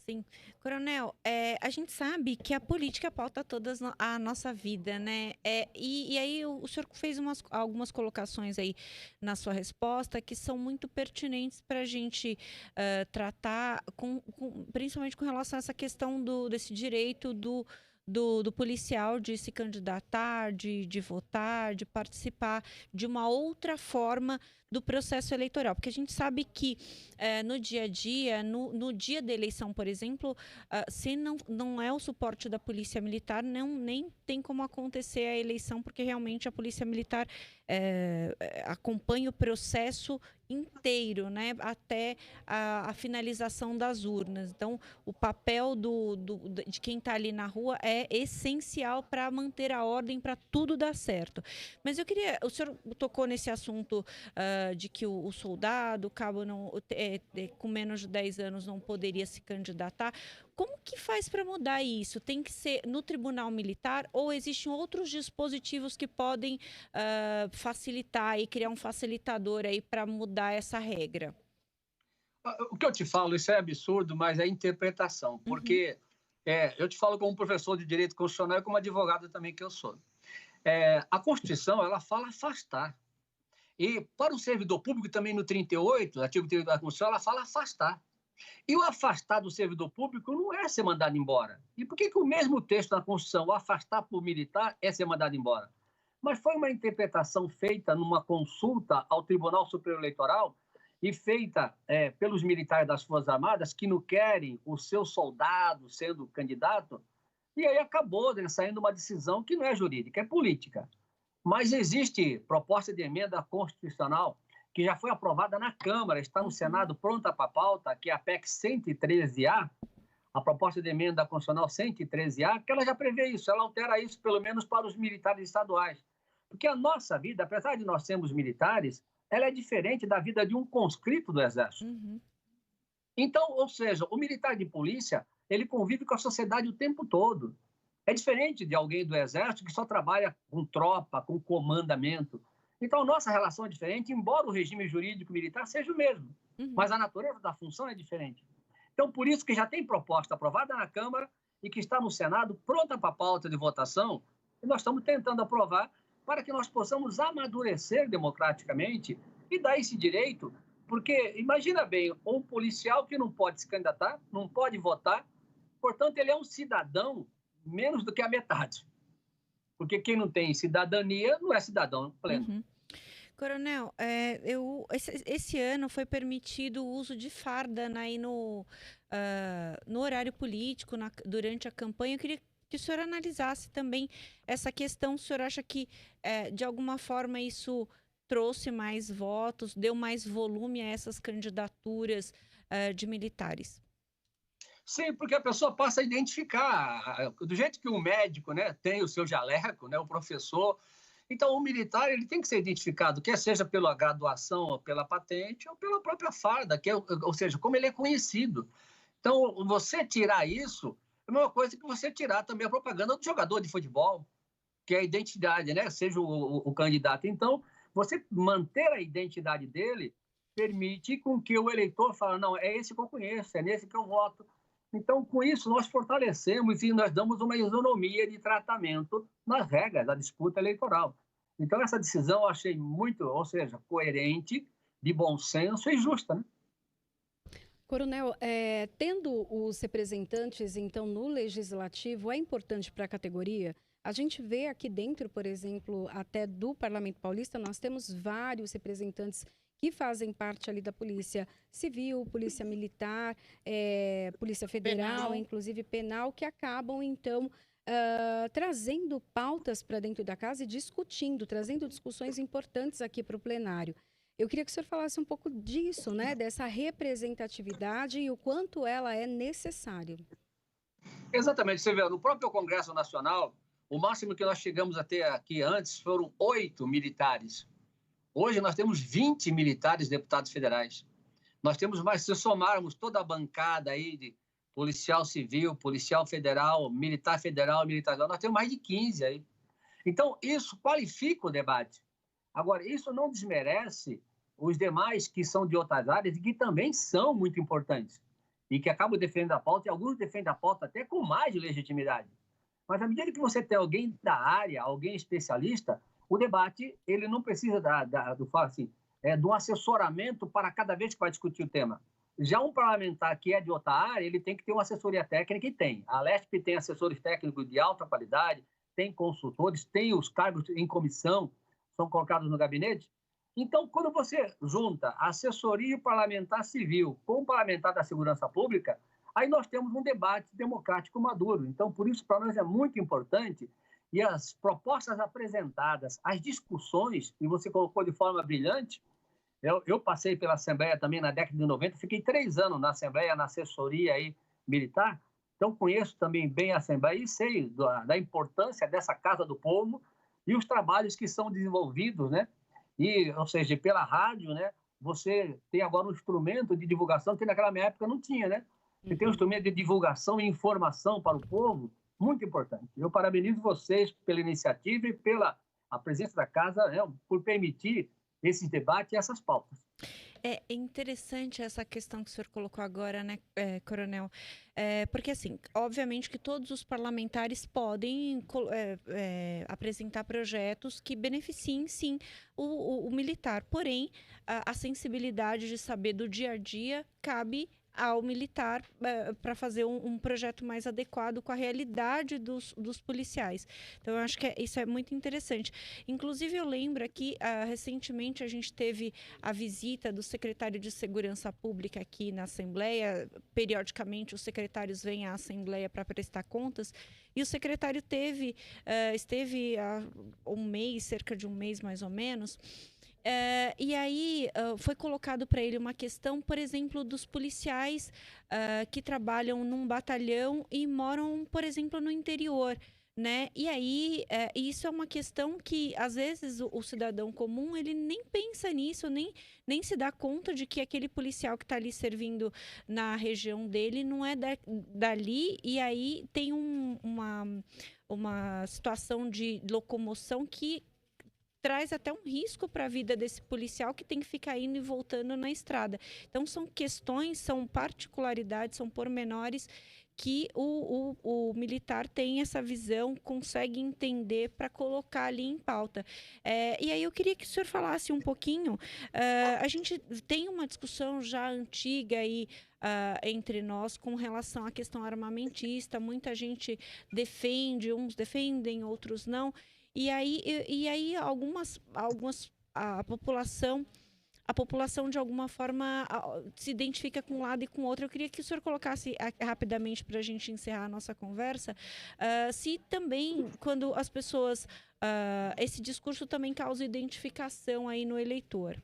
Sim. Coronel, a gente sabe que a política pauta toda a nossa vida, né? E aí o senhor fez algumas colocações aí na sua resposta que são muito pertinentes para a gente tratar, principalmente com relação a essa questão desse direito do policial de se candidatar, de votar, de participar de uma outra forma do processo eleitoral. Porque a gente sabe que no dia a dia, no dia da eleição, por exemplo, se não é o suporte da Polícia Militar, nem tem como acontecer a eleição, porque realmente a Polícia Militar acompanha o processo inteiro, né, até a finalização das urnas. Então, o papel de quem está ali na rua é essencial para manter a ordem, para tudo dar certo. Mas o senhor tocou nesse assunto de que o soldado, o cabo com menos de 10 anos não poderia se candidatar. Como que faz para mudar isso? Tem que ser no Tribunal Militar ou existem outros dispositivos que podem facilitar e criar um facilitador aí para mudar essa regra? O que eu te falo, isso é absurdo, mas é interpretação, porque eu te falo como professor de Direito Constitucional e como advogado também que eu sou. A Constituição, ela fala afastar. E para o servidor público, também no 38, artigo 38 da Constituição, ela fala afastar. E o afastar do servidor público não é ser mandado embora. E por que o mesmo texto da Constituição, o afastar por militar, é ser mandado embora? Mas foi uma interpretação feita numa consulta ao Tribunal Superior Eleitoral e feita pelos militares das Forças Armadas que não querem o seu soldado sendo candidato, e aí acabou saindo uma decisão que não é jurídica, é política. Mas existe proposta de emenda constitucional que já foi aprovada na Câmara, está no Senado pronta para pauta, que é a PEC 113A, a proposta de emenda constitucional 113A, que ela já prevê isso, ela altera isso pelo menos para os militares estaduais. Porque a nossa vida, apesar de nós sermos militares, ela é diferente da vida de um conscrito do Exército. Então, ou seja, o militar de polícia, ele convive com a sociedade o tempo todo. É diferente de alguém do Exército que só trabalha com tropa, com comandamento. Então, a nossa relação é diferente, embora o regime jurídico militar seja o mesmo. Mas a natureza da função é diferente. Então, por isso que já tem proposta aprovada na Câmara e que está no Senado, pronta para a pauta de votação, e nós estamos tentando aprovar para que nós possamos amadurecer democraticamente e dar esse direito, porque, imagina bem, um policial que não pode se candidatar, não pode votar, portanto, ele é um cidadão menos do que a metade. Porque quem não tem cidadania não é cidadão pleno. Coronel, esse ano foi permitido o uso de farda aí no horário político, durante a campanha. Eu queria que o senhor analisasse também essa questão. O senhor acha que, de alguma forma, isso trouxe mais votos, deu mais volume a essas candidaturas de militares? Sim, porque a pessoa passa a identificar, do jeito que o médico, né, tem o seu jaleco, né, o professor. Então, o militar ele tem que ser identificado, quer seja pela graduação, ou pela patente, ou pela própria farda, ou seja, como ele é conhecido. Então, você tirar isso é a mesma coisa que você tirar também a propaganda do jogador de futebol, que é a identidade, né, seja o candidato. Então, você manter a identidade dele permite com que o eleitor fale, não, é esse que eu conheço, é nesse que eu voto. Então, com isso, nós fortalecemos e nós damos uma isonomia de tratamento nas regras da disputa eleitoral. Então, essa decisão eu achei muito, ou seja, coerente, de bom senso e justa, né? Coronel, tendo os representantes, então, no Legislativo, é importante para a categoria? A gente vê aqui dentro, por exemplo, até do Parlamento Paulista, nós temos vários representantes que fazem parte ali da Polícia Civil, Polícia Militar, Polícia Federal, inclusive penal, que acabam, então, trazendo pautas para dentro da casa e discutindo, trazendo discussões importantes aqui para o plenário. Eu queria que o senhor falasse um pouco disso, né, dessa representatividade e o quanto ela é necessária. Exatamente. Você vê, no próprio Congresso Nacional, o máximo que nós chegamos a ter aqui antes foram 8 militares. Hoje nós temos 20 militares deputados federais. Nós temos mais, se somarmos toda a bancada aí de policial civil, policial federal, militar, nós temos mais de 15 aí. Então, isso qualifica o debate. Agora, isso não desmerece os demais que são de outras áreas e que também são muito importantes e que acabam defendendo a pauta, e alguns defendem a pauta até com mais legitimidade. Mas, à medida que você tem alguém da área, alguém especialista, o debate ele não precisa de um assessoramento para cada vez que vai discutir o tema. Já um parlamentar que é de outra área, ele tem que ter uma assessoria técnica, e tem. A Alesp tem assessores técnicos de alta qualidade, tem consultores, tem os cargos em comissão, são colocados no gabinete. Então, quando você junta a assessoria parlamentar civil com o parlamentar da segurança pública, aí nós temos um debate democrático maduro. Então, por isso, para nós é muito importante, e as propostas apresentadas, as discussões, e você colocou de forma brilhante, eu passei pela Assembleia também na década de 90, fiquei 3 anos na Assembleia, na assessoria aí, militar, então conheço também bem a Assembleia e sei da importância dessa Casa do Povo e os trabalhos que são desenvolvidos, né? E, ou seja, pela rádio, né? Você tem agora um instrumento de divulgação que naquela época não tinha, né? Você tem um instrumento de divulgação e informação para o povo muito importante. Eu parabenizo vocês pela iniciativa e pela a presença da casa, né? Por permitir esse debate e essas pautas. É interessante essa questão que o senhor colocou agora, né, Coronel? Porque, assim, obviamente que todos os parlamentares podem apresentar projetos que beneficiem, sim, o militar. Porém, a sensibilidade de saber do dia a dia cabe ao militar para fazer um projeto mais adequado com a realidade dos policiais. Então, eu acho que isso é muito interessante. Inclusive, eu lembro aqui, recentemente, a gente teve a visita do secretário de Segurança Pública aqui na Assembleia. Periodicamente, os secretários vêm à Assembleia para prestar contas, e o secretário esteve há cerca de um mês mais ou menos. E aí foi colocado para ele uma questão, por exemplo, dos policiais que trabalham num batalhão e moram, por exemplo, no interior, né? E aí isso é uma questão que, às vezes, o cidadão comum ele nem pensa nisso, nem se dá conta de que aquele policial que está ali servindo na região dele não é dali, e aí tem uma situação de locomoção que traz até um risco para a vida desse policial que tem que ficar indo e voltando na estrada. Então, são questões, são particularidades, são pormenores que o militar tem essa visão, consegue entender para colocar ali em pauta. E aí eu queria que o senhor falasse um pouquinho, a gente tem uma discussão já antiga aí, entre nós com relação à questão armamentista, muita gente defende, uns defendem, outros não. E aí a população de alguma forma se identifica com um lado e com o outro. Eu queria que o senhor colocasse rapidamente para a gente encerrar a nossa conversa, se também, quando as pessoas, esse discurso também causa identificação aí no eleitor.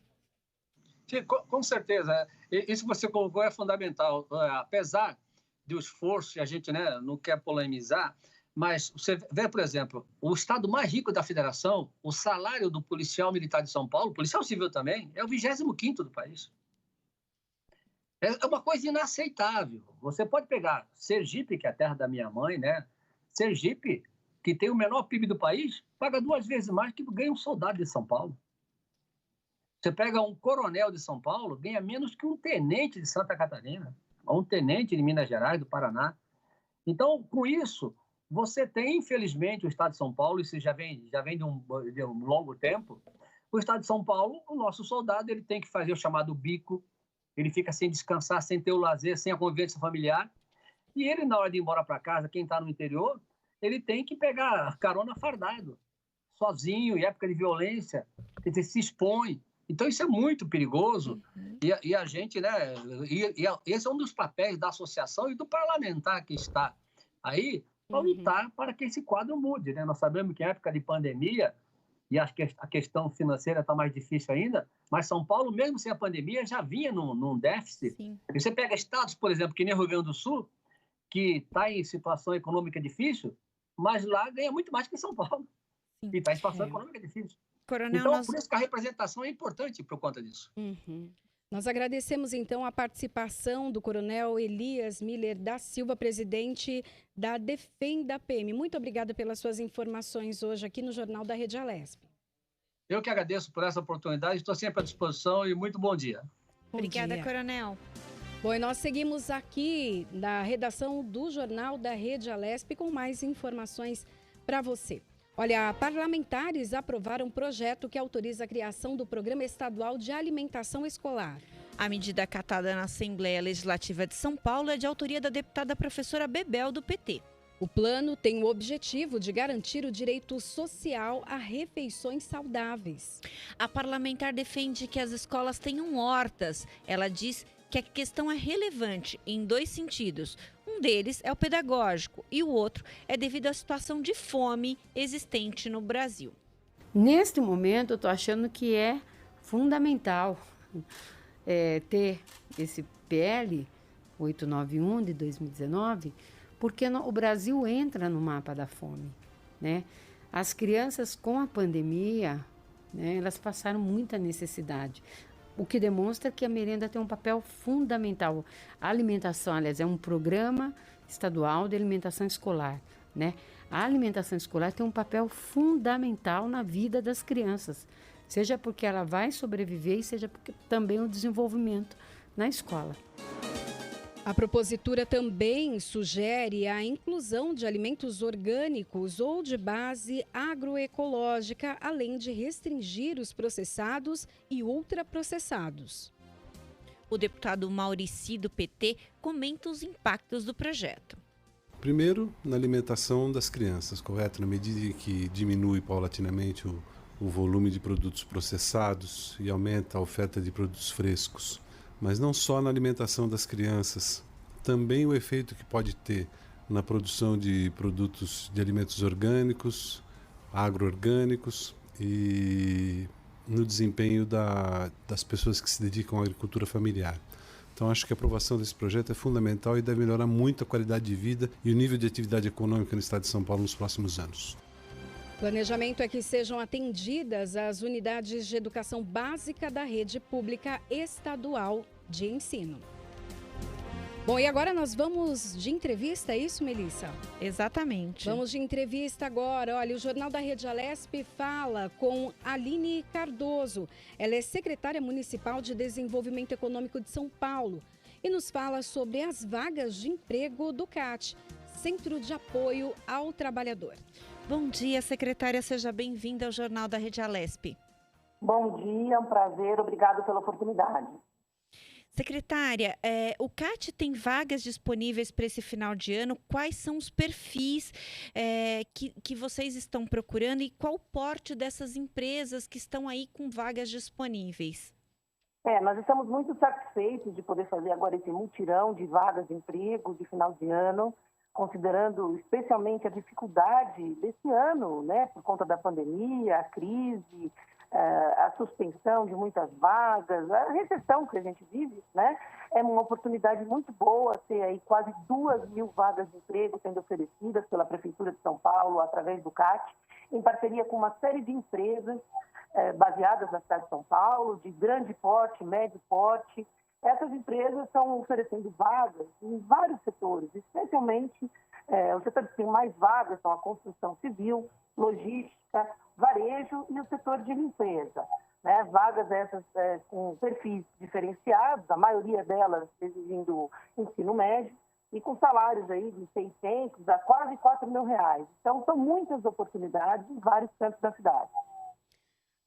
Sim, com certeza. Isso que você colocou é fundamental. Apesar do esforço, a gente, né, não quer polemizar, mas você vê, por exemplo, o estado mais rico da federação, o salário do policial militar de São Paulo, policial civil também, é o 25º do país. É uma coisa inaceitável. Você pode pegar Sergipe, que é a terra da minha mãe, né? Sergipe, que tem o menor PIB do país, paga 2 vezes mais que ganha um soldado de São Paulo. Você pega um coronel de São Paulo, ganha menos que um tenente de Santa Catarina, ou um tenente de Minas Gerais, do Paraná. Então, com isso, você tem, infelizmente, o Estado de São Paulo, isso já vem de um longo tempo, o Estado de São Paulo, o nosso soldado, ele tem que fazer o chamado bico, ele fica sem descansar, sem ter o lazer, sem a convivência familiar, e ele, na hora de ir embora para casa, quem está no interior, ele tem que pegar carona fardado, sozinho, em época de violência, quer dizer, se expõe. Então, isso é muito perigoso e a gente, né, esse é um dos papéis da associação e do parlamentar que está aí para lutar para que esse quadro mude, né? Nós sabemos que em época de pandemia, e acho que a questão financeira está mais difícil ainda, mas São Paulo, mesmo sem a pandemia, já vinha num déficit. Sim. E você pega estados, por exemplo, que nem o Rio Grande do Sul, que está em situação econômica difícil, mas lá ganha muito mais que em São Paulo. Sim. E está em situação econômica difícil. Coronel, então, por isso que a representação é importante por conta disso. Nós agradecemos, então, a participação do Coronel Elias Miller da Silva, presidente da Defenda PM. Muito obrigada pelas suas informações hoje aqui no Jornal da Rede Alesp. Eu que agradeço por essa oportunidade, estou sempre à disposição e muito bom dia. Obrigada, Coronel. Bom, e nós seguimos aqui na redação do Jornal da Rede Alesp com mais informações para você. Olha, parlamentares aprovaram um projeto que autoriza a criação do Programa Estadual de Alimentação Escolar. A medida acatada na Assembleia Legislativa de São Paulo é de autoria da deputada professora Bebel, do PT. O plano tem o objetivo de garantir o direito social a refeições saudáveis. A parlamentar defende que as escolas tenham hortas. Ela diz que a questão é relevante em dois sentidos. Um deles é o pedagógico e o outro é devido à situação de fome existente no Brasil. Neste momento, eu estou achando que é fundamental ter esse PL 891 de 2019, porque o Brasil entra no mapa da fome, né? As crianças com a pandemia, né, elas passaram muita necessidade. O que demonstra que a merenda tem um papel fundamental. A alimentação, aliás, é um programa estadual de alimentação escolar, né? A alimentação escolar tem um papel fundamental na vida das crianças, seja porque ela vai sobreviver e seja porque também o desenvolvimento na escola. A propositura também sugere a inclusão de alimentos orgânicos ou de base agroecológica, além de restringir os processados e ultraprocessados. O deputado Maurici, do PT, comenta os impactos do projeto. Primeiro, na alimentação das crianças, correto? Na medida em que diminui paulatinamente o volume de produtos processados e aumenta a oferta de produtos frescos. Mas não só na alimentação das crianças, também o efeito que pode ter na produção de produtos de alimentos orgânicos, agroorgânicos e no desempenho das pessoas que se dedicam à agricultura familiar. Então acho que a aprovação desse projeto é fundamental e deve melhorar muito a qualidade de vida e o nível de atividade econômica no estado de São Paulo nos próximos anos. Planejamento é que sejam atendidas as unidades de educação básica da rede pública estadual de ensino. Bom, e agora nós vamos de entrevista, é isso, Melissa? Exatamente. Vamos de entrevista agora. Olha, o Jornal da Rede Alesp fala com Aline Cardoso. Ela é secretária municipal de Desenvolvimento Econômico de São Paulo e nos fala sobre as vagas de emprego do CAT, Centro de Apoio ao Trabalhador. Bom dia, secretária. Seja bem-vinda ao Jornal da Rede Alesp. Bom dia, é um prazer. Obrigada pela oportunidade. Secretária, o CAT tem vagas disponíveis para esse final de ano. Quais são os perfis que vocês estão procurando e qual o porte dessas empresas que estão aí com vagas disponíveis? Nós estamos muito satisfeitos de poder fazer agora esse mutirão de vagas de emprego de final de ano, considerando especialmente a dificuldade desse ano, né, por conta da pandemia, a crise, a suspensão de muitas vagas, a recessão que a gente vive, né, é uma oportunidade muito boa ter aí quase 2.000 vagas de emprego sendo oferecidas pela Prefeitura de São Paulo através do CAT, em parceria com uma série de empresas baseadas na cidade de São Paulo, de grande porte, médio porte. Essas empresas estão oferecendo vagas em vários setores, especialmente os setores que têm mais vagas são a construção civil, logística, varejo e o setor de limpeza. Né? Vagas essas com perfis diferenciados, a maioria delas exigindo ensino médio e com salários aí de 600 a quase R$4.000. Então, são muitas oportunidades em vários cantos da cidade.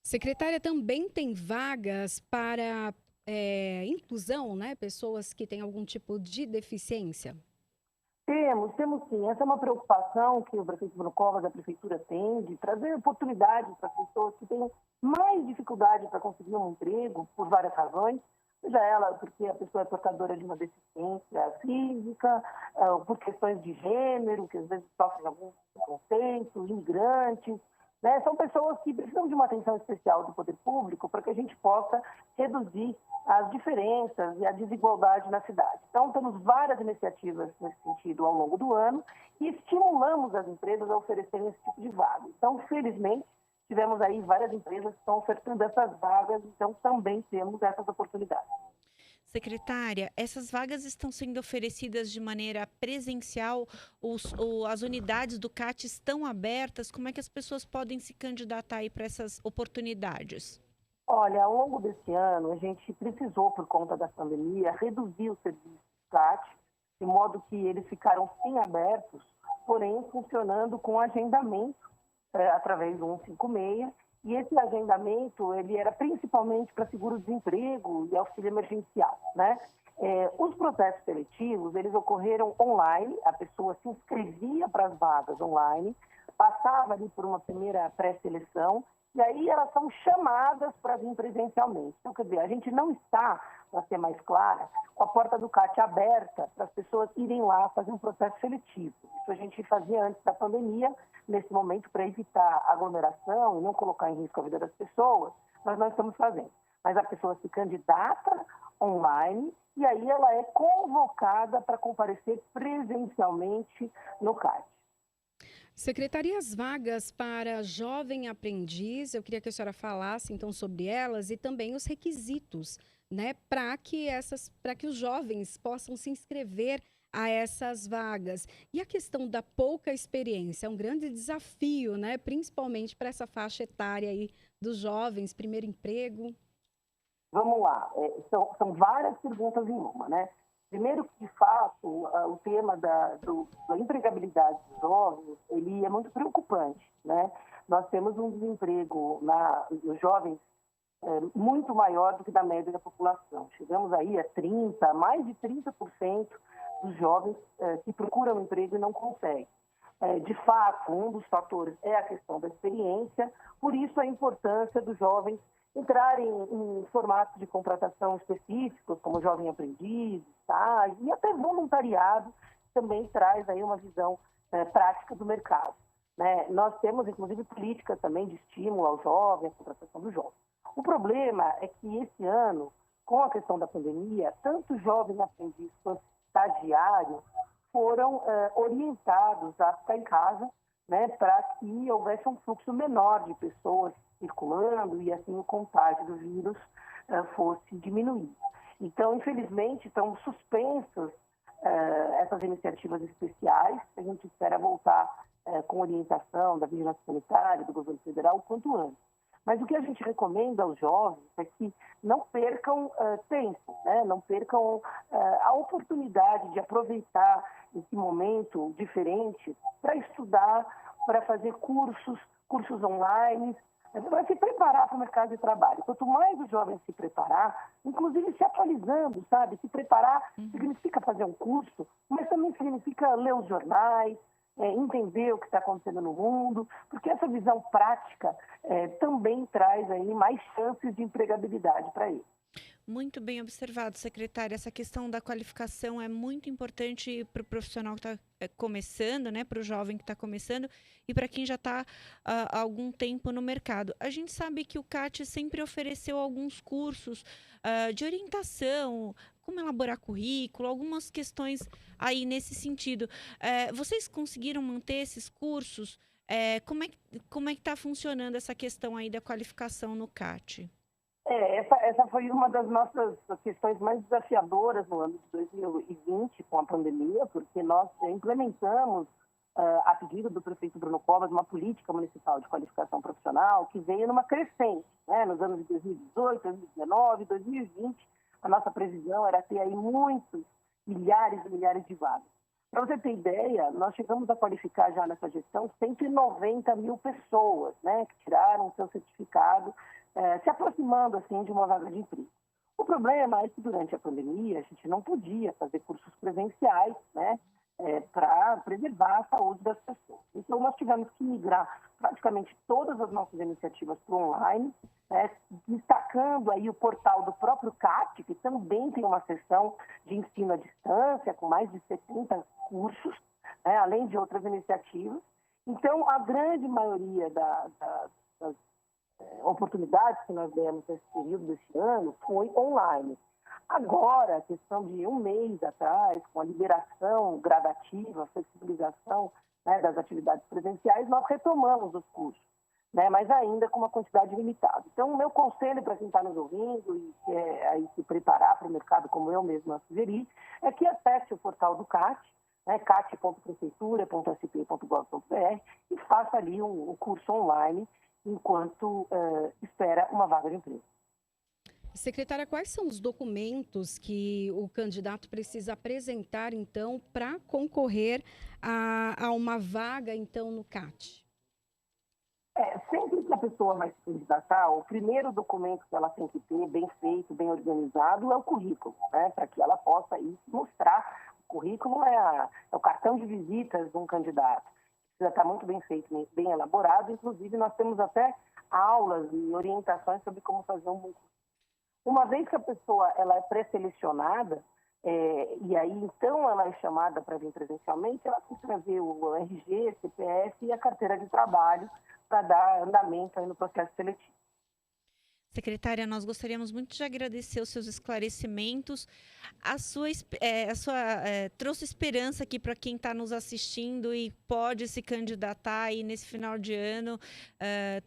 Secretária, também tem vagas para inclusão, né? Pessoas que têm algum tipo de deficiência? Temos sim. Essa é uma preocupação que o prefeito Bruno Covas, a prefeitura tem, de trazer oportunidades para pessoas que têm mais dificuldade para conseguir um emprego, por várias razões, seja ela porque a pessoa é portadora de uma deficiência física, por questões de gênero, que às vezes sofrem algum preconceito, imigrantes, né? São pessoas que precisam de uma atenção especial do poder público para que a gente possa reduzir as diferenças e a desigualdade na cidade. Então, temos várias iniciativas nesse sentido ao longo do ano e estimulamos as empresas a oferecerem esse tipo de vaga. Então, felizmente, tivemos aí várias empresas que estão ofertando essas vagas, então também temos essas oportunidades. Secretária, essas vagas estão sendo oferecidas de maneira presencial? As unidades do CAT estão abertas? Como é que as pessoas podem se candidatar aí para essas oportunidades? Olha, ao longo desse ano, a gente precisou, por conta da pandemia, reduzir o serviço do CAT, de modo que eles ficaram sim abertos, porém funcionando com agendamento através do 156, e esse agendamento ele era principalmente para seguro-desemprego e auxílio emergencial, né? Os processos seletivos, eles ocorreram online, a pessoa se inscrevia para as vagas online, passava ali por uma primeira pré-seleção, e aí elas são chamadas para vir presencialmente. Então, quer dizer, a gente não está, para ser mais clara, com a porta do CAT aberta para as pessoas irem lá fazer um processo seletivo. Isso a gente fazia antes da pandemia, nesse momento, para evitar aglomeração e não colocar em risco a vida das pessoas, nós não estamos fazendo. Mas a pessoa se candidata online e aí ela é convocada para comparecer presencialmente no CAT. Secretaria, as vagas para jovem aprendiz, eu queria que a senhora falasse então sobre elas e também os requisitos, né, para que os jovens possam se inscrever a essas vagas. E a questão da pouca experiência é um grande desafio, né, principalmente para essa faixa etária aí dos jovens, primeiro emprego. Vamos lá, são várias perguntas em uma, né? Primeiro, de fato, o tema da empregabilidade dos jovens, ele é muito preocupante, né? Nós temos um desemprego nos jovens muito maior do que da média da população. Chegamos aí a mais de 30% dos jovens que procuram emprego e não conseguem. De fato, um dos fatores é a questão da experiência, por isso a importância dos jovens entrarem em formatos de contratação específicos, como jovem aprendiz, estágio e até voluntariado, também traz aí uma visão prática do mercado, né? Nós temos, inclusive, políticas também de estímulo ao jovem, à contratação do jovem. O problema é que esse ano, com a questão da pandemia, tanto jovem aprendiz quanto estagiário foram orientados a ficar em casa, né, para que houvesse um fluxo menor de pessoas circulando e assim o contágio do vírus fosse diminuído. Então, infelizmente, estão suspensas essas iniciativas especiais. A gente espera voltar com orientação da Vigilância Sanitária, do governo federal, o quanto antes. Mas o que a gente recomenda aos jovens é que não percam tempo, né? Não percam a oportunidade de aproveitar esse momento diferente para estudar, para fazer cursos online, para se preparar para o mercado de trabalho. Quanto mais o jovem se preparar, inclusive se atualizando, sabe? Se preparar significa fazer um curso, mas também significa ler os jornais, entender o que está acontecendo no mundo, porque essa visão prática também traz aí mais chances de empregabilidade para ele. Muito bem observado, secretária. Essa questão da qualificação é muito importante para o profissional que está começando, né, para o jovem que está começando e para quem já está há algum tempo no mercado. A gente sabe que o CAT sempre ofereceu alguns cursos de orientação, como elaborar currículo, algumas questões aí nesse sentido. Vocês conseguiram manter esses cursos? Como é que está funcionando essa questão aí da qualificação no CAT? Essa foi uma das nossas questões mais desafiadoras no ano de 2020, com a pandemia, porque nós implementamos, a pedido do prefeito Bruno Covas, uma política municipal de qualificação profissional que veio numa crescente, né? Nos anos de 2018, 2019, 2020, a nossa previsão era ter aí muitos, milhares e milhares de vagas. Para você ter ideia, nós chegamos a qualificar já nessa gestão 190 mil pessoas, né, que tiraram o seu certificado, se aproximando assim de uma vaga de emprego. O problema é que durante a pandemia a gente não podia fazer cursos presenciais, né? para preservar a saúde das pessoas. Então, nós tivemos que migrar praticamente todas as nossas iniciativas para o online, destacando aí o portal do próprio CAT, que também tem uma seção de ensino à distância, com mais de 70 cursos, além de outras iniciativas. Então, a grande maioria das oportunidades que nós demos nesse período desse ano foi online. Agora, a questão de um mês atrás, com a liberação gradativa, a flexibilização das atividades presenciais, nós retomamos os cursos, mas ainda com uma quantidade limitada. Então, o meu conselho para quem está nos ouvindo e quer aí se preparar para o mercado, como eu mesma sugeri, é que acesse o portal do CAT, cat.prefeitura.sp.gov.br, e faça ali um curso online enquanto espera uma vaga de emprego. Secretária, quais são os documentos que o candidato precisa apresentar, então, para concorrer a uma vaga, então, no CAT? Sempre que a pessoa vai se candidatar, o primeiro documento que ela tem que ter, bem feito, bem organizado, é o currículo, para que ela possa ir mostrar. O currículo é o cartão de visitas de um candidato. Precisa estar muito bem feito, bem elaborado. Inclusive, nós temos até aulas e orientações sobre como fazer um bom currículo. Uma vez que a pessoa ela é pré-selecionada, e aí então ela é chamada para vir presencialmente, ela tem que trazer o RG, CPF e a carteira de trabalho para dar andamento aí no processo seletivo. Secretária, nós gostaríamos muito de agradecer os seus esclarecimentos. Trouxe esperança aqui para quem está nos assistindo e pode se candidatar aí nesse final de ano,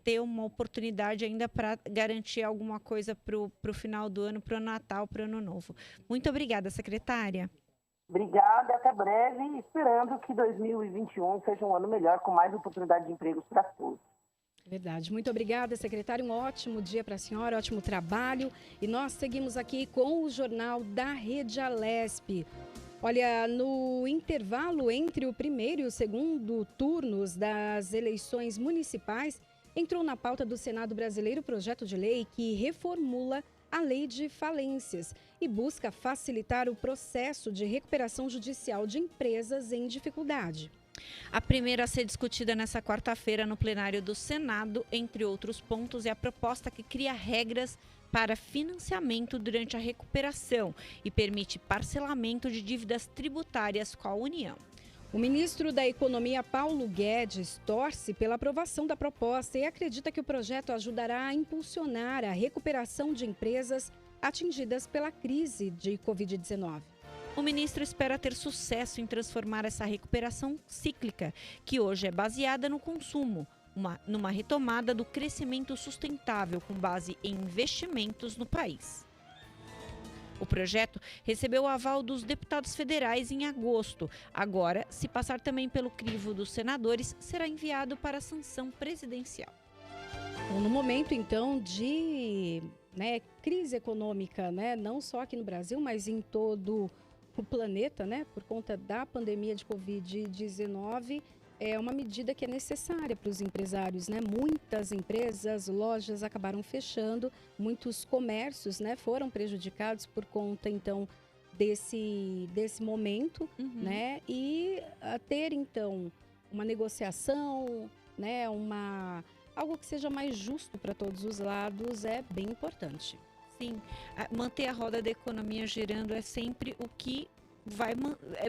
ter uma oportunidade ainda para garantir alguma coisa para o final do ano, para o Natal, para o Ano Novo. Muito obrigada, secretária. Obrigada, até breve, esperando que 2021 seja um ano melhor, com mais oportunidade de empregos para todos. Verdade. Muito obrigada, secretário. Um ótimo dia para a senhora, ótimo trabalho. E nós seguimos aqui com o Jornal da Rede Alesp. Olha, no intervalo entre o primeiro e o segundo turnos das eleições municipais, entrou na pauta do Senado brasileiro o projeto de lei que reformula a lei de falências e busca facilitar o processo de recuperação judicial de empresas em dificuldade. A primeira a ser discutida nesta quarta-feira no plenário do Senado, entre outros pontos, é a proposta que cria regras para financiamento durante a recuperação e permite parcelamento de dívidas tributárias com a União. O ministro da Economia, Paulo Guedes, torce pela aprovação da proposta e acredita que o projeto ajudará a impulsionar a recuperação de empresas atingidas pela crise de Covid-19. O ministro espera ter sucesso em transformar essa recuperação cíclica, que hoje é baseada no consumo, numa retomada do crescimento sustentável com base em investimentos no país. O projeto recebeu o aval dos deputados federais em agosto. Agora, se passar também pelo crivo dos senadores, será enviado para a sanção presidencial. No momento, então, de crise econômica, não só aqui no Brasil, mas em todo o planeta, por conta da pandemia de Covid-19, é uma medida que é necessária para os empresários, Muitas empresas, lojas acabaram fechando, muitos comércios, foram prejudicados por conta, então, desse momento, E ter, então, uma negociação, algo que seja mais justo para todos os lados é bem importante. Sim, manter a roda da economia girando é sempre o que vai...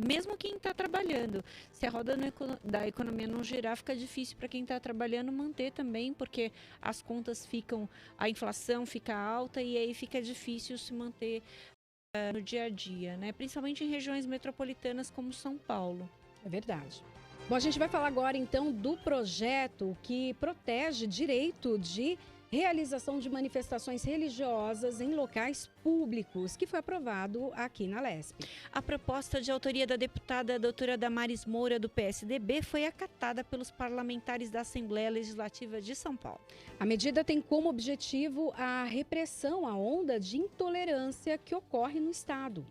Mesmo quem está trabalhando, se a roda da economia não girar, fica difícil para quem está trabalhando manter também, porque as contas ficam... A inflação fica alta e aí fica difícil se manter no dia a dia, Principalmente em regiões metropolitanas como São Paulo. É verdade. Bom, a gente vai falar agora, então, do projeto que protege direito de realização de manifestações religiosas em locais públicos, que foi aprovado aqui na Alesp. A proposta de autoria da deputada doutora Damares Moura, do PSDB, foi acatada pelos parlamentares da Assembleia Legislativa de São Paulo. A medida tem como objetivo a repressão à onda de intolerância que ocorre no Estado.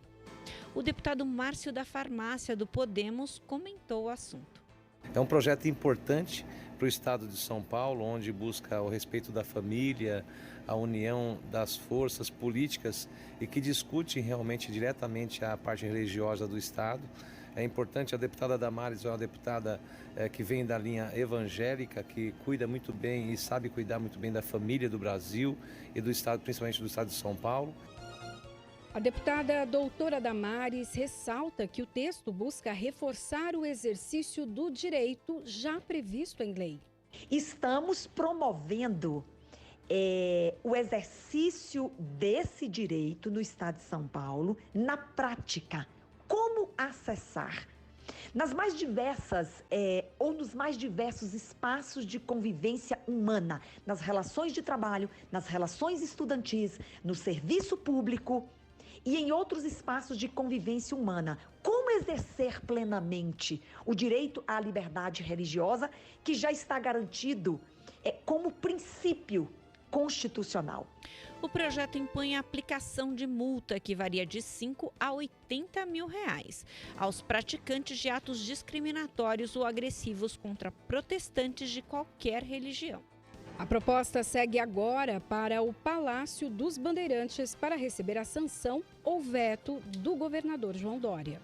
O deputado Márcio da Farmácia, do Podemos, comentou o assunto. É um projeto importante para o Estado de São Paulo, onde busca o respeito da família, a união das forças políticas e que discute realmente diretamente a parte religiosa do Estado. É importante, a deputada Damares é uma deputada que vem da linha evangélica, que cuida muito bem e sabe cuidar muito bem da família do Brasil e do estado, principalmente do estado de São Paulo. A deputada doutora Damares ressalta que o texto busca reforçar o exercício do direito já previsto em lei. Estamos promovendo o exercício desse direito no estado de São Paulo na prática. Como acessar? Nas mais diversas ou nos mais diversos espaços de convivência humana, nas relações de trabalho, nas relações estudantis, no serviço público e em outros espaços de convivência humana. Como exercer plenamente o direito à liberdade religiosa que já está garantido como princípio constitucional. O projeto impõe a aplicação de multa que varia de 5 a 80 mil reais aos praticantes de atos discriminatórios ou agressivos contra protestantes de qualquer religião. A proposta segue agora para o Palácio dos Bandeirantes para receber a sanção ou veto do governador João Dória.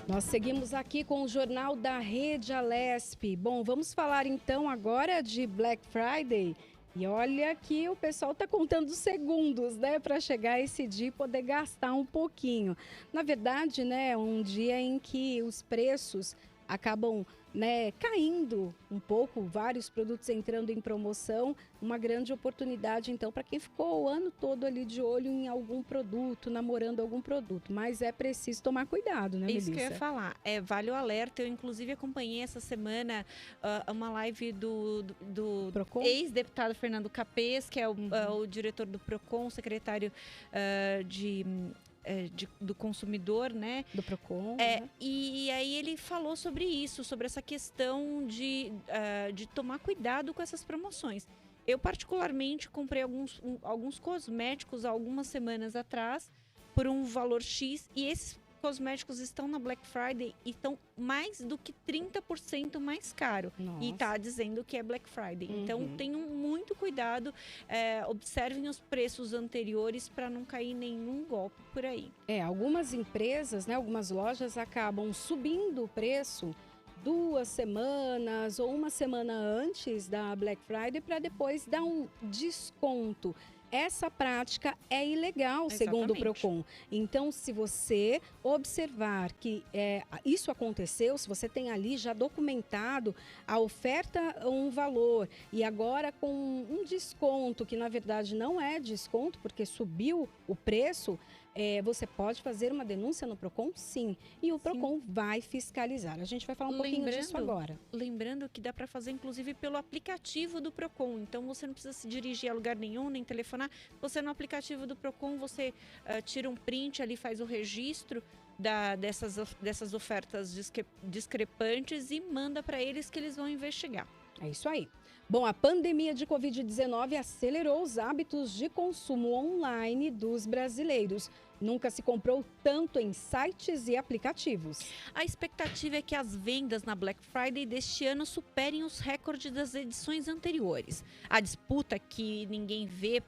Nós seguimos aqui com o Jornal da Rede Alesp. Bom, vamos falar então agora de Black Friday. E olha que o pessoal está contando segundos, né, para chegar esse dia e poder gastar um pouquinho. Na verdade, né, é um dia em que os preços acabam, né, caindo um pouco, vários produtos entrando em promoção, uma grande oportunidade então para quem ficou o ano todo ali de olho em algum produto, namorando algum produto, mas é preciso tomar cuidado, né, Melissa? Isso que eu ia falar, vale o alerta. Eu inclusive acompanhei essa semana uma live do ex-deputado Fernando Capês, que é o diretor do Procon, secretário do consumidor, né? Do Procon. E aí ele falou sobre isso, sobre essa questão de tomar cuidado com essas promoções. Eu particularmente comprei alguns cosméticos há algumas semanas atrás por um valor X e esses cosméticos estão na Black Friday e estão mais do que 30% mais caro. Nossa. E está dizendo que é Black Friday. Uhum. Então, tenham muito cuidado, observem os preços anteriores para não cair nenhum golpe por aí. Algumas empresas, né, algumas lojas acabam subindo o preço 2 semanas ou uma semana antes da Black Friday para depois dar um desconto. Essa prática é ilegal, segundo o Procon. Então, se você observar que isso aconteceu, se você tem ali já documentado a oferta, um valor, e agora com um desconto, que na verdade não é desconto, porque subiu o preço, você pode fazer uma denúncia no Procon, sim. E o Procon vai fiscalizar. A gente vai falar um pouquinho disso agora. Lembrando que dá para fazer, inclusive, pelo aplicativo do Procon. Então, você não precisa se dirigir a lugar nenhum, nem telefonar. Você, no aplicativo do Procon, você tira um print ali, faz o registro dessas ofertas discrepantes e manda para eles que eles vão investigar. É isso aí. Bom, a pandemia de Covid-19 acelerou os hábitos de consumo online dos brasileiros. Nunca se comprou tanto em sites e aplicativos. A expectativa é que as vendas na Black Friday deste ano superem os recordes das edições anteriores. A disputa que ninguém vê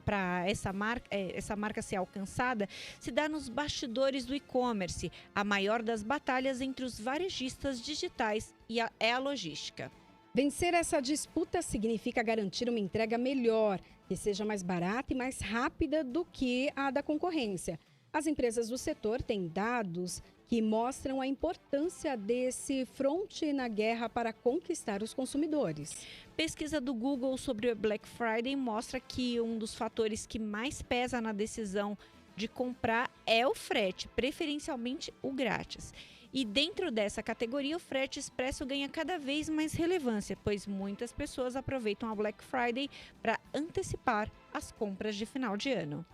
para essa marca ser alcançada se dá nos bastidores do e-commerce, a maior das batalhas entre os varejistas digitais e a logística. Vencer essa disputa significa garantir uma entrega melhor, que seja mais barata e mais rápida do que a da concorrência. As empresas do setor têm dados que mostram a importância desse fronte na guerra para conquistar os consumidores. Pesquisa do Google sobre o Black Friday mostra que um dos fatores que mais pesa na decisão de comprar é o frete, preferencialmente o grátis. E dentro dessa categoria, o frete expresso ganha cada vez mais relevância, pois muitas pessoas aproveitam a Black Friday para antecipar as compras de final de ano.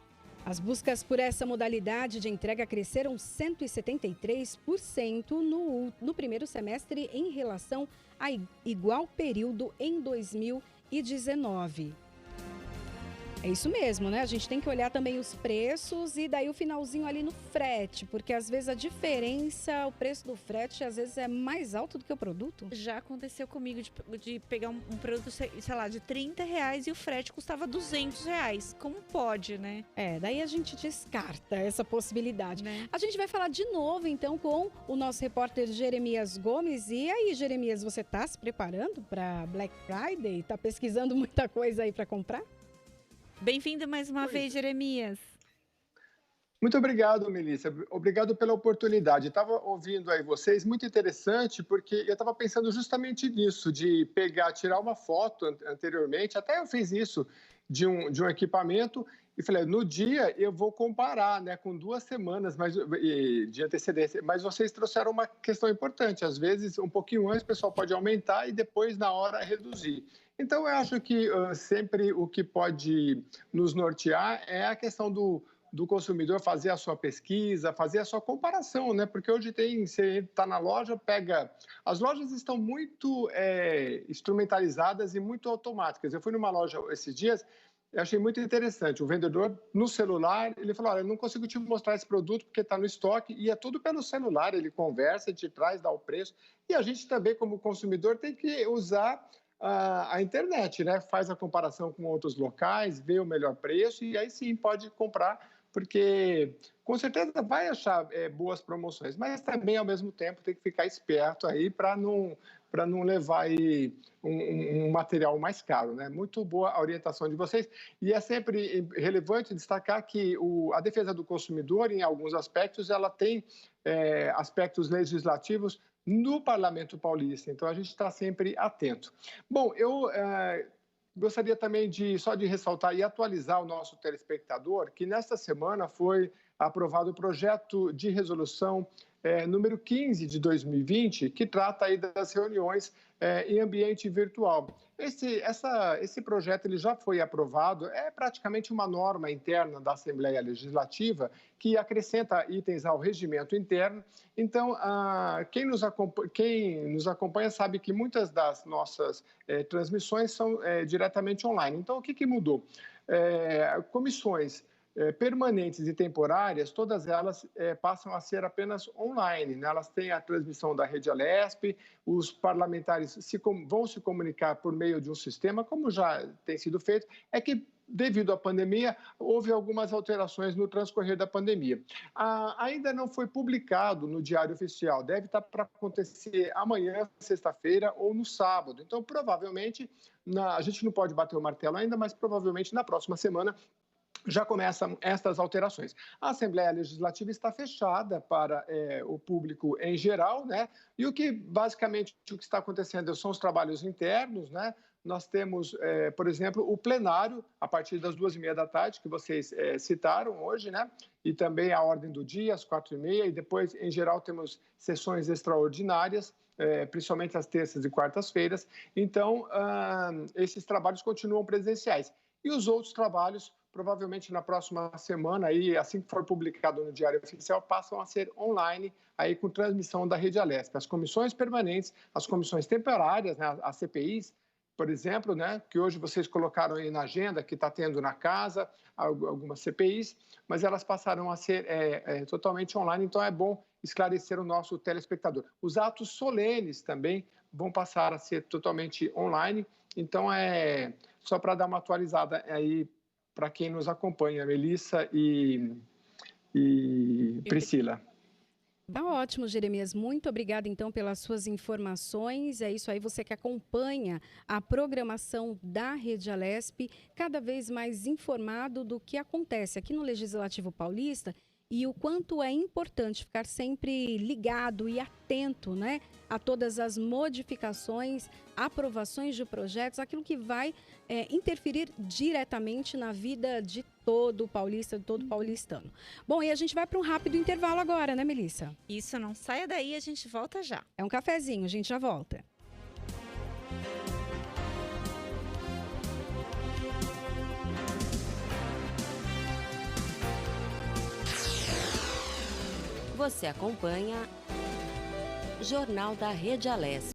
As buscas por essa modalidade de entrega cresceram 173% no primeiro semestre em relação a igual período em 2019. É isso mesmo, né? A gente tem que olhar também os preços e daí o finalzinho ali no frete, porque às vezes a diferença, o preço do frete, às vezes é mais alto do que o produto. Já aconteceu comigo de pegar um produto, sei lá, de R$30 e o frete custava R$200. Como pode, né? Daí a gente descarta essa possibilidade. Né? A gente vai falar de novo, então, com o nosso repórter Jeremias Gomes. E aí, Jeremias, você tá se preparando para Black Friday? Tá pesquisando muita coisa aí para comprar? Bem-vindo mais uma vez, Jeremias. Muito obrigado, Melissa. Obrigado pela oportunidade. Estava ouvindo aí vocês, muito interessante, porque eu estava pensando justamente nisso, de tirar uma foto anteriormente, até eu fiz isso, de um equipamento, e falei, no dia eu vou comparar, né, com 2 semanas de antecedência. Mas vocês trouxeram uma questão importante, às vezes um pouquinho antes o pessoal pode aumentar e depois na hora reduzir. Então eu acho que sempre o que pode nos nortear é a questão do consumidor fazer a sua pesquisa, fazer a sua comparação, né? Porque hoje você está na loja, as lojas estão muito instrumentalizadas e muito automáticas. Eu fui numa loja esses dias, eu achei muito interessante. O vendedor, no celular, ele falou, olha, eu não consigo te mostrar esse produto porque está no estoque, e é tudo pelo celular, ele conversa, te traz, dá o preço. E a gente também, como consumidor, tem que usar a internet, né? Faz a comparação com outros locais, vê o melhor preço e aí sim pode comprar, porque com certeza vai achar boas promoções, mas também ao mesmo tempo tem que ficar esperto aí para não levar aí um material mais caro, né? Muito boa a orientação de vocês, e é sempre relevante destacar que a defesa do consumidor, em alguns aspectos, ela tem aspectos legislativos no Parlamento Paulista, então a gente está sempre atento. Bom, eu gostaria também só de ressaltar e atualizar o nosso telespectador que nesta semana foi aprovado o projeto de resolução número 15 de 2020, que trata aí das reuniões em ambiente virtual. Esse projeto ele já foi aprovado, é praticamente uma norma interna da Assembleia Legislativa que acrescenta itens ao regimento interno. Então, quem nos acompanha sabe que muitas das nossas transmissões são diretamente online. Então, o que mudou? Comissões permanentes e temporárias, todas elas passam a ser apenas online, né? Elas têm a transmissão da Rede Alesp, os parlamentares vão se comunicar por meio de um sistema, como já tem sido feito, é que devido à pandemia, houve algumas alterações no transcorrer da pandemia. Ainda não foi publicado no Diário Oficial, deve estar para acontecer amanhã, sexta-feira ou no sábado. Então, provavelmente, a gente não pode bater o martelo ainda, mas provavelmente na próxima semana já começam estas alterações. A Assembleia Legislativa está fechada para o público em geral, né? E basicamente, o que está acontecendo são os trabalhos internos, né? Nós temos, por exemplo, o plenário, a partir das 2h30 da tarde, que vocês citaram hoje, né? E também a ordem do dia, às 4h30, e depois, em geral, temos sessões extraordinárias, principalmente às terças e quartas-feiras. Então, esses trabalhos continuam presenciais. E os outros trabalhos, provavelmente na próxima semana, aí, assim que for publicado no Diário Oficial, passam a ser online, aí com transmissão da Rede Alesp. As comissões permanentes, as comissões temporárias, né, as CPIs, por exemplo, né, que hoje vocês colocaram aí na agenda, que está tendo na casa, algumas CPIs, mas elas passaram a ser totalmente online, então é bom esclarecer o nosso telespectador. Os atos solenes também vão passar a ser totalmente online, então só para dar uma atualizada aí para quem nos acompanha, Melissa e Priscila. Tá ótimo, Jeremias. Muito obrigada, então, pelas suas informações. É isso aí, você que acompanha a programação da Rede Alesp, cada vez mais informado do que acontece aqui no Legislativo Paulista e o quanto é importante ficar sempre ligado e atento, né, a todas as modificações, aprovações de projetos, aquilo que vai interferir diretamente na vida de todo paulista, de todo paulistano. Bom, e a gente vai para um rápido intervalo agora, né, Melissa? Isso, não saia daí, a gente volta já. É um cafezinho, a gente já volta. Você acompanha Jornal da Rede Alesp.